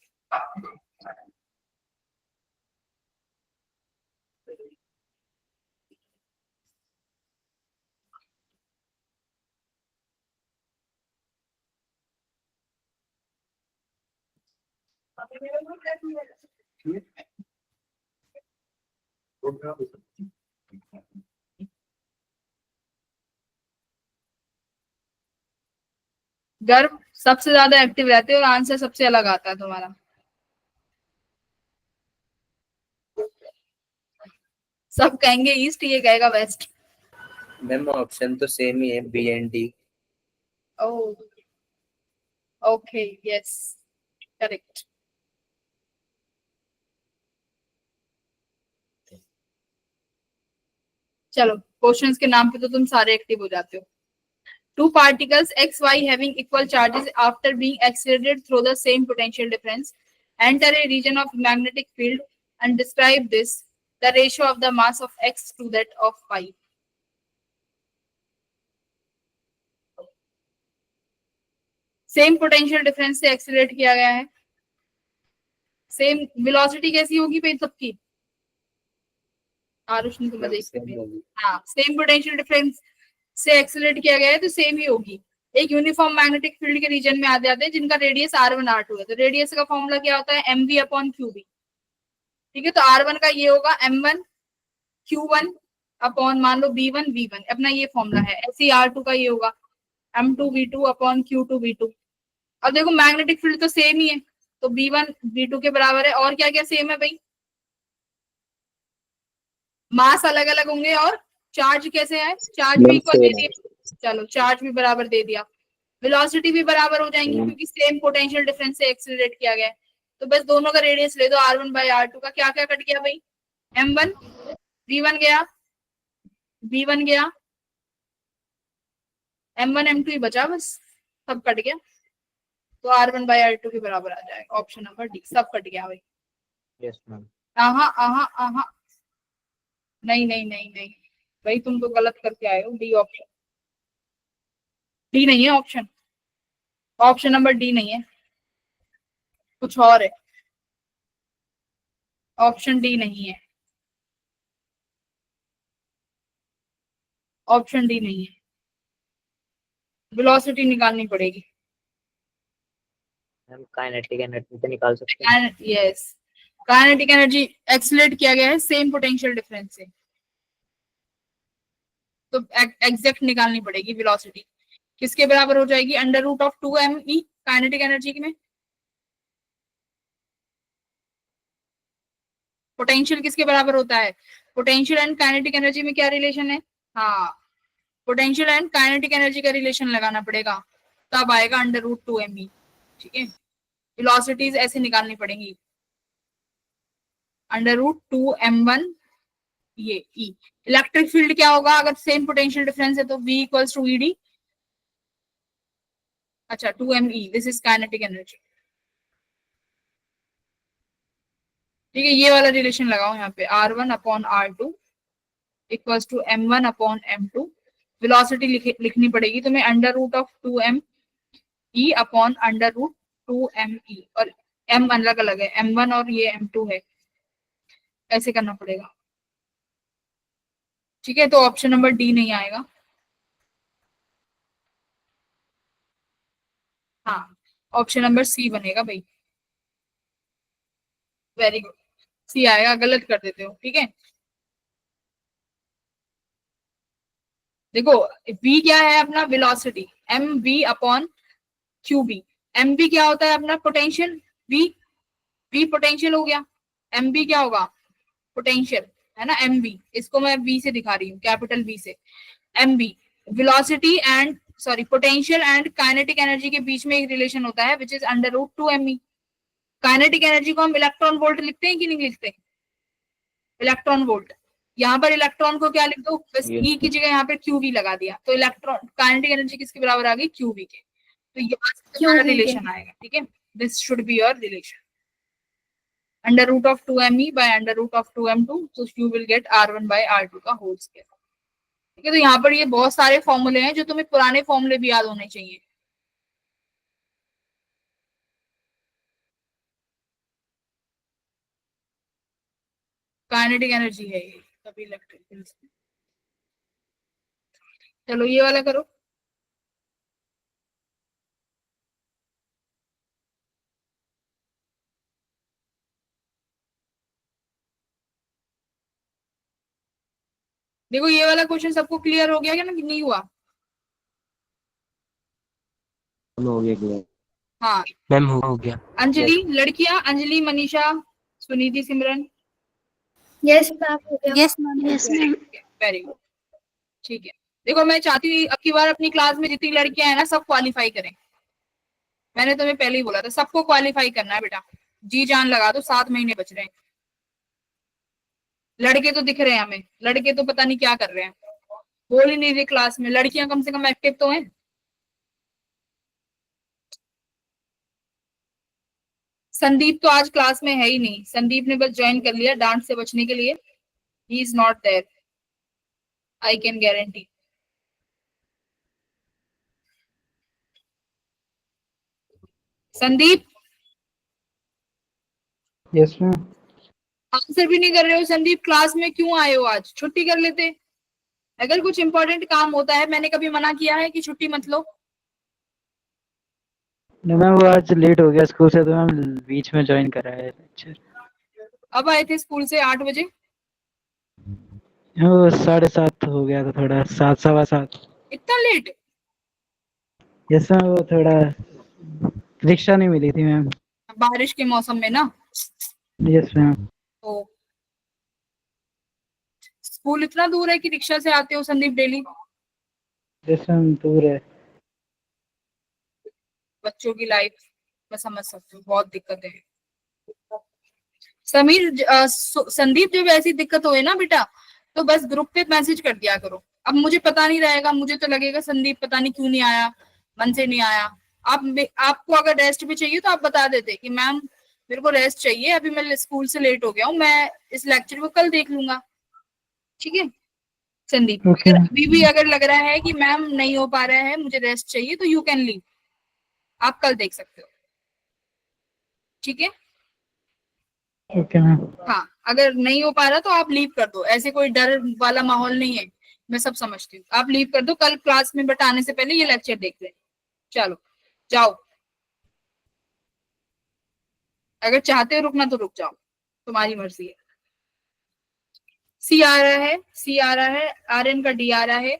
गर्व सबसे ज्यादा एक्टिव रहते हैं और आंसर सबसे अलग आता है तुम्हारा। सब कहेंगे ईस्ट, ये कहेगा वेस्ट। मैम ऑप्शन तो सेम ही है, B and D. Oh, okay, yes, correct. चलो, क्वेश्चंस के नाम पे तो तुम सारे एक्टिव हो जाते हो। Two particles x, y having equal charges after being accelerated through the same potential difference enter a region of magnetic field and describe this, the ratio of the mass of x to that of y. Same potential difference से accelerate किया गया है। Same velocity कैसी होगी भाई सबकी? आरुष ने तो बताई। हाँ, सेम पोटेंशियल डिफरेंस से एक्सीलरेट किया गया है तो सेम ही होगी। एक यूनिफॉर्म मैग्नेटिक फील्ड के रीजन में आ जाते हैं जिनका रेडियस r1 r2 है, तो रेडियस का फॉर्मूला क्या होता है? mv अपॉन qb, ठीक है? तो r1 का ये होगा m1 q1 अपॉन मान लो b1 v1, अपना ये फॉर्मूला है। ऐसे ही r2 का ये होगा m2 v2 upon q2 v2। अब देखो मैग्नेटिक फील्ड तो सेम ही है, तो b1 v2 के बराबर है। और क्या क्या सेम है भाई? मास अलग अलग होंगे और चार्ज कैसे है? चार्ज भी इक्वल दे दिया, चलो चार्ज भी बराबर दे दिया, वेलोसिटी भी बराबर हो जाएंगी क्योंकि सेम पोटेंशियल डिफरेंस से एक्सीलरेट किया गया है। तो बस दोनों का रेडियस ले दो, r1 बाई r2 का। क्या क्या कट गया भाई? m1 v1 गया, v1 गया, m1 m2 ही बचा, बस सब कट गया। तो r1 बाई r2 के बराबर आ जाएगा। ऑप्शन नंबर डी, सब कट गया भाई। Yes ma'am. आहा आहा आहा, नहीं नहीं नहीं नहीं भाई, तुम तो गलत करके आए हो। डी ऑप्शन, डी नहीं है ऑप्शन, ऑप्शन नंबर डी नहीं है, कुछ और है। ऑप्शन डी नहीं है, ऑप्शन डी नहीं है। वेलोसिटी निकालनी पड़ेगी। मैम काइनेटिक एनर्जी से निकाल सकते हैं। यस, काइनेटिक एनर्जी एक्सलेट किया गया है सेम पोटेंशियल डिफरेंस से, तो एग्जैक्ट निकालनी पड़ेगी। वेलोसिटी किसके बराबर हो जाएगी? Under root of 2m e kinetic energy में। पोटेंशियल किसके बराबर होता है? पोटेंशियल एंड काइनेटिक एनर्जी में क्या रिलेशन है? हाँ, पोटेंशियल एंड काइनेटिक एनर्जी का रिलेशन लगाना पड़ेगा, तब आएगा अंडर रूट 2m e। ठीक है, वेलोसिटीज ऐसे निकालनी पड़ेंगी, अंडर रूट 2m1 ये E। इलेक्ट्रिक फील्ड क्या होगा अगर सेम पोटेंशियल डिफरेंस है? तो V इक्वल्स टू ED। अच्छा, 2me, this is kinetic energy. ठीक है, ये वाला रिलेशन लगाओ यहाँ पे, R1 upon R2 equals to M1 upon M2। Velocity लिखनी पड़ेगी तुम्हें under root of 2me upon under root 2me, और m अलग अलग है, M1 और ये M2 है, ऐसे करना पड़ेगा। ठीक है, तो ऑप्शन नंबर डी नहीं आएगा। हाँ, ऑप्शन नंबर सी बनेगा भाई। वेरी गुड, सी आएगा, गलत कर देते हो। ठीक है, देखो v क्या है अपना? Velocity, m we upon Q B. M B क्या होता है अपना? पोटेंशियल। v पोटेंशियल हो गया, एम बी क्या होगा? पोटेंशियल, है ना। एम बी, इसको मैं v से दिखा रही हूँ, कैपिटल V से। M B velocity and sorry potential and kinetic energy के बीच में एक रिलेशन होता है which is under root 2me। Kinetic energy को हम इलेक्ट्रॉन वोल्ट लिखते हैं कि नहीं लिखते? Electron volt. यहाँ पर इलेक्ट्रॉन को क्या लिख दो? बस Yes. E की जगह यहाँ पे QV लगा दिया, तो इलेक्ट्रॉन काइनेटिक एनर्जी किसके बराबर आ गई? QV के। तो यहाँ से हमारा QV के। रिलेशन आएगा। ठीक है, this should be your relation, under root of 2me by under root of 2m2, तो you will get R1 bye R2 का होल स्क्वायर। ठीक है, तो यहाँ पर ये बहुत सारे फॉर्मूले हैं जो तुम्हें पुराने फॉर्मूले भी याद होने चाहिए। काइनेटिक एनर्जी है ये, तभी इलेक्ट्रिक फील्ड। चलो ये वाला करो। देखो ये वाला क्वेश्चन सबको क्लियर हो गया क्या ना, कि नहीं हुआ? हो गया क्लियर। हाँ, मैम हो गया। अंजलि, लड़कियां, अंजलि, मनीषा, सुनीति, सिमरन। यस मैम, हो गया। Yes ma'am. Yes ma'am. Very good. ठीक है, देखो मैं चाहती हूँ अब की बार अपनी क्लास में जितनी लड़कियां हैं ना, सब क्वालिफाई करें। मैंने तुम्हें पहले ही बोला था, सबको क्वालिफाई करना है बेटा, जी जान लगा दो, 7 महीने बच रहे हैं। लड़के तो दिख रहे हैं हमें, लड़के तो पता नहीं क्या कर रहे हैं, बोल ही नहीं रहे क्लास में। लड़कियां कम से कम एक्टिव तो हैं। संदीप तो आज क्लास में है ही नहीं, संदीप ने बस ज्वाइन कर लिया डांट से बचने के लिए। He is not there, I can guarantee. Sandeep, yes ma'am. Answer भी नहीं कर रहे हो संदीप, क्लास में क्यों आए हो? आज छुट्टी कर लेते। अगर कुछ इंपॉर्टेंट काम होता है, मैंने कभी मना किया है कि छुट्टी मत लो? नहीं मैम, वो आज लेट हो गया स्कूल से, तो मैम बीच में ज्वाइन करा है लेक्चर। अब आए थे स्कूल से 8 बजे। वो 7:30 हो गया था, थोड़ा 7, 7:15। इतना लेट? यस मैम, वो थोड़ा रिक्शा नहीं मिली थी मैम। बारिश के मौसम में ना। Yes ma'am. तो स्कूल इतना दूर है कि रिक्शा से आते हो संदीप डेली? यस मैम, दूर है। बच्चों की लाइफ मैं समझ सकती हूँ, बहुत दिक्कत है। समीर, संदीप, जब ऐसी दिक्कत होए ना बेटा, तो बस ग्रुप पे मैसेज कर दिया करो। अब मुझे पता नहीं रहेगा, मुझे तो लगेगा संदीप पता नहीं क्यों नहीं आया, मन से नहीं आया। आपको अगर रेस्ट भी चाहिए तो आप बता देते कि मैम मेरे को रेस्ट चाहिए, अभी मैं स्कूल से लेट हो गया हूँ, मैं इस लेक्चर को कल देख लूंगा, ठीक है संदीप? Okay. अगर अभी भी अगर लग रहा है कि मैम नहीं हो पा रहा है, मुझे रेस्ट चाहिए, तो यू कैन लीव, आप कल देख सकते हो, ठीक है? Okay ma'am. हाँ, अगर नहीं हो पा रहा तो आप लीव कर दो, ऐसे कोई डर वाला माहौल नहीं है, मैं सब समझती हूँ, आप लीव कर दो, कल क्लास में बट आने से पहले ये लेक्चर देख लें। चलो जाओ, अगर चाहते हो रुकना तो रुक जाओ, तुम्हारी मर्जी है। सी आ रहा है, सी आ रहा है, आर एन का डी आ रहा है।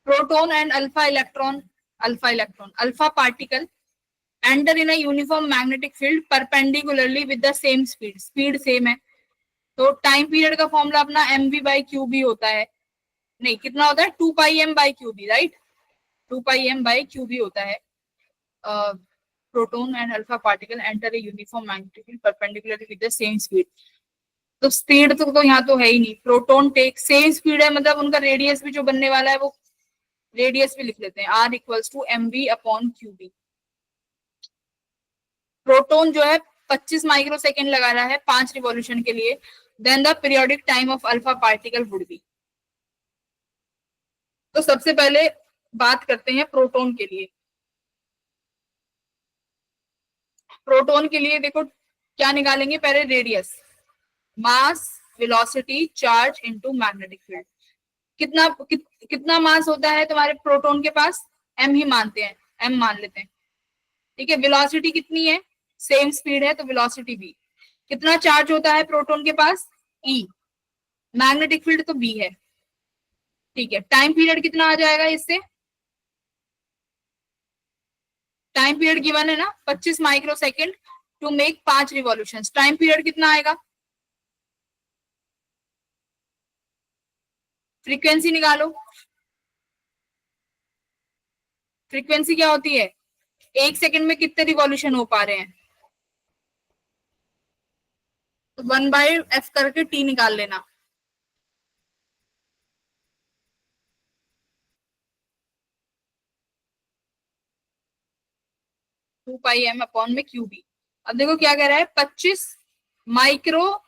Proton and alpha electron, alpha particle enter in a uniform magnetic field perpendicularly with the same speed, speed same है, तो टाइम पीरियड का फॉर्मूला अपना M V by Q B होता है, नहीं कितना होता है, 2 pi M by Q B, right? 2 pi M by Q B होता है। Proton and alpha particle enter a uniform magnetic field perpendicularly with the same speed, तो स्पीड तो यहाँ तो है ही नहीं, प्रोटॉन टेक सेम स्पीड है, मतलब उनका रेडियस भी जो बनने वाला है वो रेडियस भी लिख लेते हैं, r equals to m we upon Q B. Proton जो है 25 माइक्रो सेकेंड लगा रहा है 5 रिवॉल्यूशन के लिए, then the periodic time of alpha particle would be. तो सबसे पहले बात करते हैं प्रोटॉन के लिए। प्रोटॉन के लिए देखो क्या निकालेंगे, पहले radius, mass, velocity, charge into magnetic field. कितना मास होता है तुम्हारे प्रोटॉन के पास, m ही मानते हैं, m मान लेते हैं, ठीक है। वेलोसिटी कितनी है, सेम स्पीड है तो वेलोसिटी v। कितना चार्ज होता है प्रोटॉन के पास, e। मैग्नेटिक फील्ड तो b है, ठीक है। टाइम पीरियड कितना आ जाएगा इससे, टाइम पीरियड गिवन है ना 25 micro second to make 5 revolutions, time period कितना आएगा, फ्रीक्वेंसी निकालो, फ्रीक्वेंसी क्या होती है, 1 सेकेंड में कितने रिवॉल्यूशन हो पा रहे हैं, तो 1/f करके t निकाल लेना। टू पाई एम अपॉन में क्यू बी। अब देखो क्या कह रहा है, 25 माइक्रो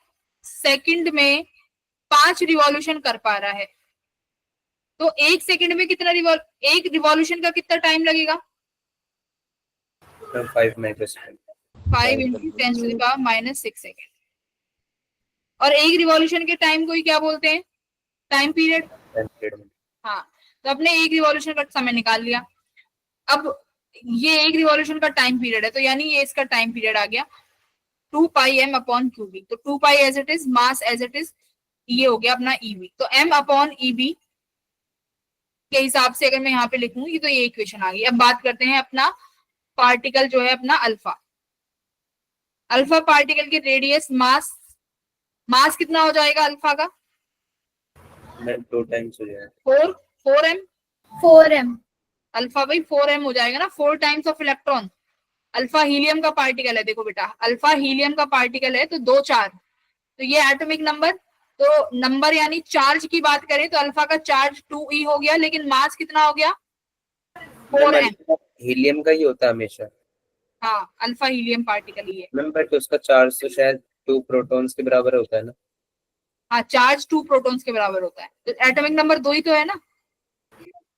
सेकंड में 5 रिवॉल्यूशन कर पा रहा है, तो 1 सेकंड में कितना एक रिवॉल्यूशन का कितना टाइम लगेगा, 5 माइक्रो सेकंड, 5 इंटू 10⁻⁻6 सेकेंड। और एक रिवॉल्यूशन के टाइम को ही क्या बोलते हैं, टाइम पीरियड। हाँ, तो अपने एक रिवॉल्यूशन का समय निकाल लिया। अब ये एक रिवॉल्यूशन का टाइम पीरियड है, तो यानी ये इसका टाइम पीरियड आ गया 2 pi M upon Q B. तो 2 pi as it is, mass as it is, ये हो गया अपना ईवी। तो m अपॉन ईबी के हिसाब से अगर मैं यहाँ पे लिखूंगी तो ये इक्वेशन आ गई। अब बात करते हैं अपना पार्टिकल जो है अपना अल्फा। अल्फा पार्टिकल की रेडियस, मास कितना हो जाएगा अल्फा का, 2 टाइम्स हो जाएगा, 4m। 4m। अल्फा भाई 4m हो जाएगा ना, 4 times of electron. Alpha helium का पार्टिकल है, देखो बेटा अल्फा हीलियम का पार्टिकल है, तो 2 4, तो ये एटॉमिक नंबर, तो नंबर यानी चार्ज की बात करें तो अल्फा का चार्ज 2e हो गया, लेकिन मास कितना हो गया 4m। हीलियम का ही होता है हमेशा। हाँ, अल्फा हीलियम पार्टिकल ही है। मैम बट उसका चार्ज तो शायद 2 प्रोटॉन्स के बराबर होता है ना। हाँ, चार्ज 2 प्रोटॉन्स के बराबर होता है, तो एटॉमिक नंबर 2 ही तो है ना।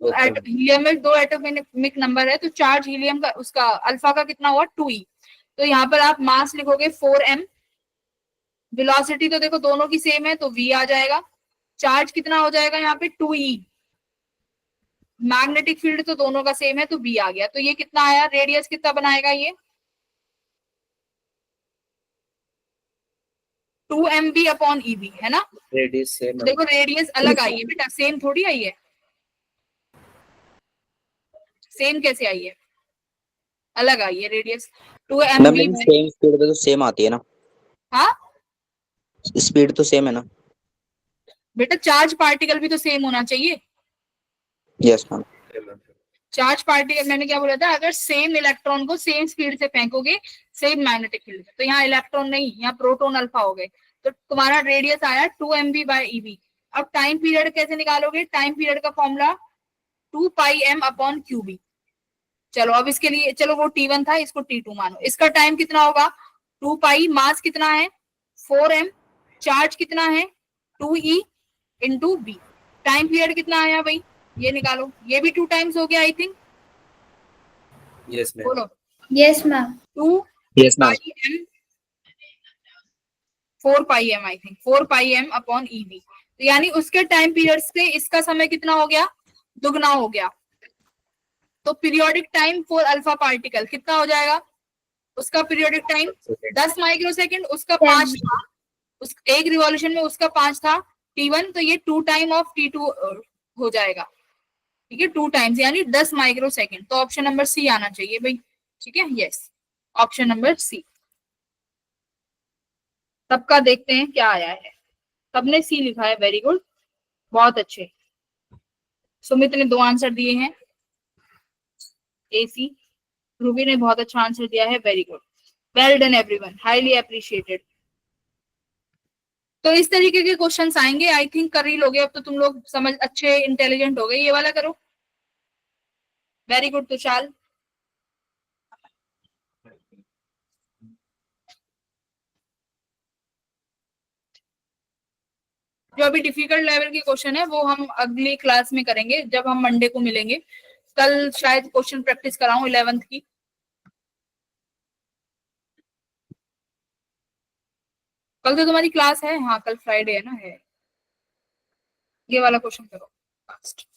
तो हीलियम में 2 एटॉमिक नंबर है, तो चार्ज हीलियम का उसका अल्फा का कितना हुआ 2e। तो यहाँ पर आप मास लिखोगे 4m, वेलोसिटी तो देखो दोनों की सेम है तो v आ जाएगा, चार्ज कितना हो जाएगा यहाँ पे 2e, मैग्नेटिक फील्ड तो दोनों का सेम है तो b आ गया। तो ये कितना आया, रेडियस कितना बनाएगा ये 2mb अपॉन eb है ना। रेडियस सेम, देखो रेडियस अलग आई है बेटा, सेम थोड़ी आई है, सेम कैसे आई है, अलग आई है रेडियस 2mb। सेम स्पीड पे तो सेम आती है ना, हाँ स्पीड तो सेम है ना। बेटा चार्ज पार्टिकल भी तो सेम होना चाहिए। Yes ma'am. चार्ज पार्टिकल, मैंने क्या बोला था, अगर सेम इलेक्ट्रॉन को सेम स्पीड से फेंकोगे सेम मैग्नेटिक फील्ड, तो यहाँ इलेक्ट्रॉन नहीं, यहाँ प्रोटॉन अल्फा हो गए, तो तुम्हारा रेडियस आया 2mb बाय ईबी। अब टाइम पीरियड कैसे निकालोगे, टाइम पीरियड का फॉर्मूला 2 पाई m अपॉन क्यूबी। चलो अब इसके लिए, चलो वो t1 था, इसको t2 मानो, इसका टाइम कितना होगा 2 पाई, मास कितना है 4m, चार्ज कितना है 2e into B, time period कितना आया भाई ये निकालो, ये भी 2 टाइम्स हो गया आई थिंक, यस मैम। बोलो yes ma'am. 2 yes ma'am. Pi m 4 pi m I think 4 pi m upon EB, तो यानी उसके टाइम पीरियड से इसका समय कितना हो गया दुगना हो गया। तो periodic time for alpha particle कितना हो जाएगा, उसका पीरियोडिक टाइम 10 माइक्रो सेकेंड, उसका 5 था, उस एक रिवॉल्यूशन में उसका 5 था t1, तो ये 2 टाइम ऑफ t2 हो जाएगा, ठीक है 2 टाइम्स यानी 10 माइक्रो सेकेंड। तो ऑप्शन नंबर सी आना चाहिए भाई, ठीक है यस ऑप्शन नंबर सी। सबका देखते हैं क्या आया है, सबने सी लिखा है, वेरी गुड बहुत अच्छे। सुमित ने 2 आंसर दिए हैं AC, रूबी ने बहुत अच्छा आंसर दिया है, very good, well done everyone, highly appreciated. तो इस तरीके के क्वेश्चंस आएंगे, आई थिंक कर ही लोगे अब तो तुम लोग, समझ अच्छे इंटेलिजेंट हो गए, ये वाला करो, वेरी गुड तुषाल। जो अभी डिफिकल्ट लेवल के क्वेश्चन है वो हम अगली क्लास में करेंगे जब हम मंडे को मिलेंगे। कल शायद क्वेश्चन प्रैक्टिस कराऊं 11th की। कल तो तुम्हारी क्लास है, हाँ कल फ्राइडे है ना, है। ये वाला क्वेश्चन करो फास्ट।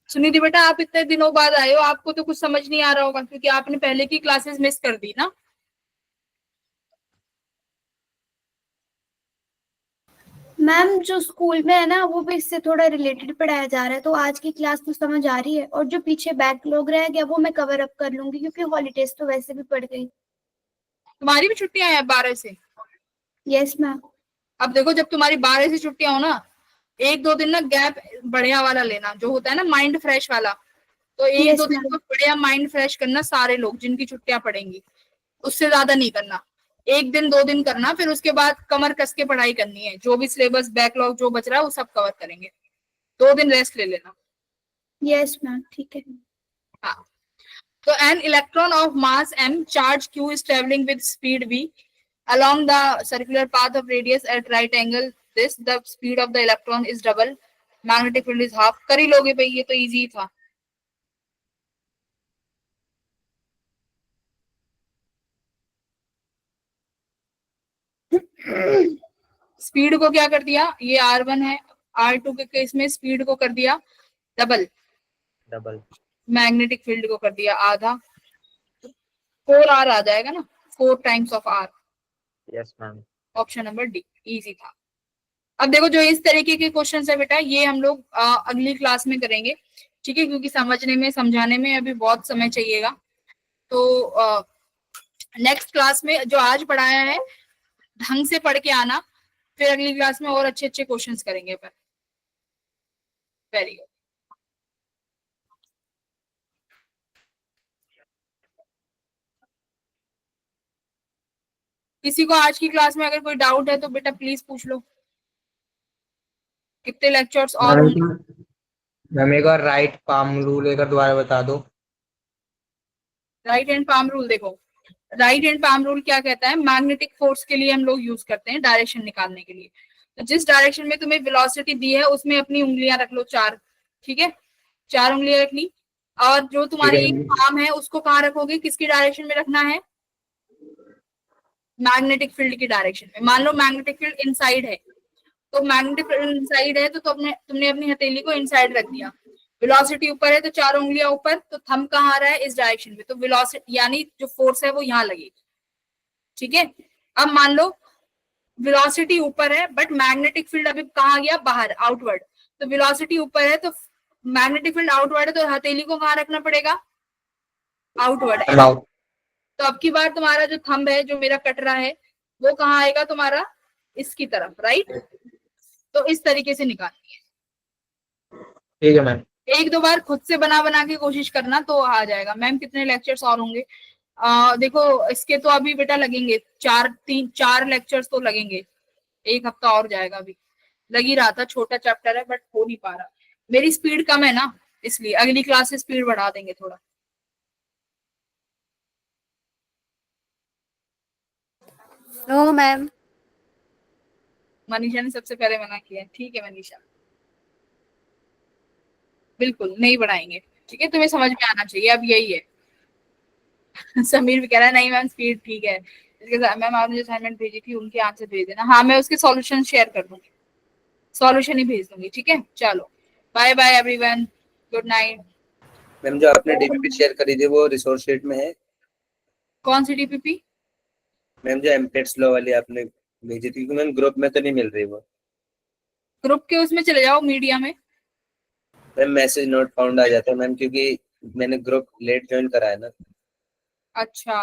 सुनिधि बेटा आप इतने दिनों बाद आए हो, आपको तो कुछ समझ नहीं आ रहा होगा क्योंकि आपने पहले की क्लासेस मिस कर दी ना। मैम जो स्कूल में है ना वो भी इससे थोड़ा रिलेटेड पढ़ाया जा रहा है, तो आज की क्लास तो समझ आ रही है, और जो पीछे बैकलॉग रह गया वो मैं कवर अप कर लूंगी क्योंकि हॉलीडेज तो वैसे भी पड़ गई। तुम्हारी भी छुट्टियां हैं 12 से? Yes ma'am. अब देखो जब तुम्हारी 12 से छुट्टियां हो ना, 1-2 दिन ना गैप बढ़िया वाला लेना, जो होता है ना माइंड फ्रेश वाला, तो 1-2 दिन को बढ़िया माइंड फ्रेश करना सारे लोग जिनकी छुट्टियां पड़ेंगी, उससे ज्यादा नहीं करना, 1 दिन 2 दिन करना, फिर उसके बाद कमर कस के पढ़ाई करनी है, जो भी सिलेबस बैकलॉग जो बच रहा है वो सब कवर करेंगे, 2 दिन रेस्ट ले लेना। यस मैम ठीक है। हाँ तो an electron of mass m charge q is traveling with speed v along the circular path of radius at right angle this, the speed of the electron is double, magnetic field is half। कर ही लोगे भाई, ये तो easy था। Speed को क्या कर दिया, ये r1 है, r2 के केस में स्पीड को कर दिया डबल, डबल मैग्नेटिक फील्ड को कर दिया आधा, 4r आ जाएगा ना, 4 times of r। Yes ma'am. Option number D easy था। अब देखो जो इस तरीके के क्वेश्चन है बेटा, ये हम लोग अगली क्लास में करेंगे, ठीक है, क्योंकि समझने में समझाने में अभी बहुत समय चाहिएगा। तो नेक्स्ट क्लास में जो आज पढ़ाया है ढंग से पढ़ के आना, फिर अगली क्लास में और अच्छे अच्छे क्वेश्चंस करेंगे अपन। Very good. किसी को आज की क्लास में अगर कोई डाउट है तो बेटा प्लीज पूछ लो। कितने लेक्चर्स और मैम एक बार राइट पाम रूल लेकर दोबारा बता दो। राइट हैंड पाम रूल देखो, राइट हैंड पाम रूल क्या कहता है, मैग्नेटिक फोर्स के लिए हम लोग यूज करते हैं डायरेक्शन निकालने के लिए। तो जिस डायरेक्शन में तुम्हें वेलोसिटी दी है उसमें अपनी उंगलियां रख लो 4, ठीक है, 4 उंगलियां रख ली, और जो तुम्हारी पाम है उसको कहाँ रखोगे, किसकी डायरेक्शन में रखना है, मैग्नेटिक फील्ड की डायरेक्शन में। मान लो मैग्नेटिक फील्ड इनसाइड है, तो मैग्नेटिक फील्ड इनसाइड है तो तुमने अपनी हथेली को इनसाइड रख दिया, वेलोसिटी ऊपर है तो 4 उंगलियां ऊपर, तो थंब कहाँ आ रहा है, इस डायरेक्शन में, तो वेलोसिटी यानी जो फोर्स है वो यहाँ लगेगी, ठीक है। अब मान लो वेलोसिटी ऊपर है बट मैग्नेटिक फील्ड अभी कहाँ गया, बाहर, आउटवर्ड, तो वेलोसिटी ऊपर है तो मैग्नेटिक फील्ड आउटवर्ड है, तो हथेली को कहाँ रखना पड़ेगा, आउटवर्ड है। तो अब की बार तुम्हारा जो थंब है, जो मेरा कट रहा है, वो कहाँ आएगा तुम्हारा, इसकी तरफ, राइट। तो इस तरीके से निकालनी है। ठीक है मैम। 1-2 बार खुद से बना बना के कोशिश करना तो आ जाएगा। मैम कितने लेक्चर्स और होंगे, देखो इसके तो अभी बेटा लगेंगे 4 लेक्चर्स तो लगेंगे, 1 हफ्ता और जाएगा। अभी लग ही रहा था, छोटा चैप्टर है बट हो नहीं पा रहा, मेरी स्पीड कम है ना, इसलिए अगली क्लास से स्पीड बढ़ा देंगे थोड़ा। No ma'am. मनीषा ने सबसे पहले मना किया है। ठीक है मनीषा, बिल्कुल नहीं बढ़ाएंगे, ठीक है, तुम्हें समझ में आना चाहिए, अब यही है। समीर भी कह रहा है नहीं मैम स्पीड ठीक है, इसके साथ मैम आपने जो असाइनमेंट भेजी थी उनके आंसर भेज देना। हाँ मैं उसके सॉल्यूशन शेयर कर दूंगी, सॉल्यूशन ही भेज दूंगी, ठीक है। चलो bye bye everyone, good night. Ma'am जो आपने डीपीपी शेयर करी थी वो रिसोर्स शीट में है? कौन सी डीपीपी? मैम जो एमटेट्स लॉ वाली आपने भेजी थी, क्योंकि मैम ग्रुप में तो नहीं मिल रही वो। ग्रुप के उसमें चले जाओ, मीडिया में। मैम मैसेज नोट फाउंड आ जाता है मैम, क्योंकि मैंने ग्रुप लेट ज्वाइन करा है ना। अच्छा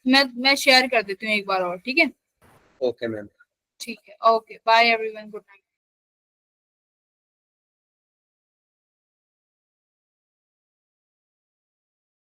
मैं शेयर कर देती हूँ एक बार और, ठीक है। Okay ma'am. ठीक है, okay bye everyone, good night.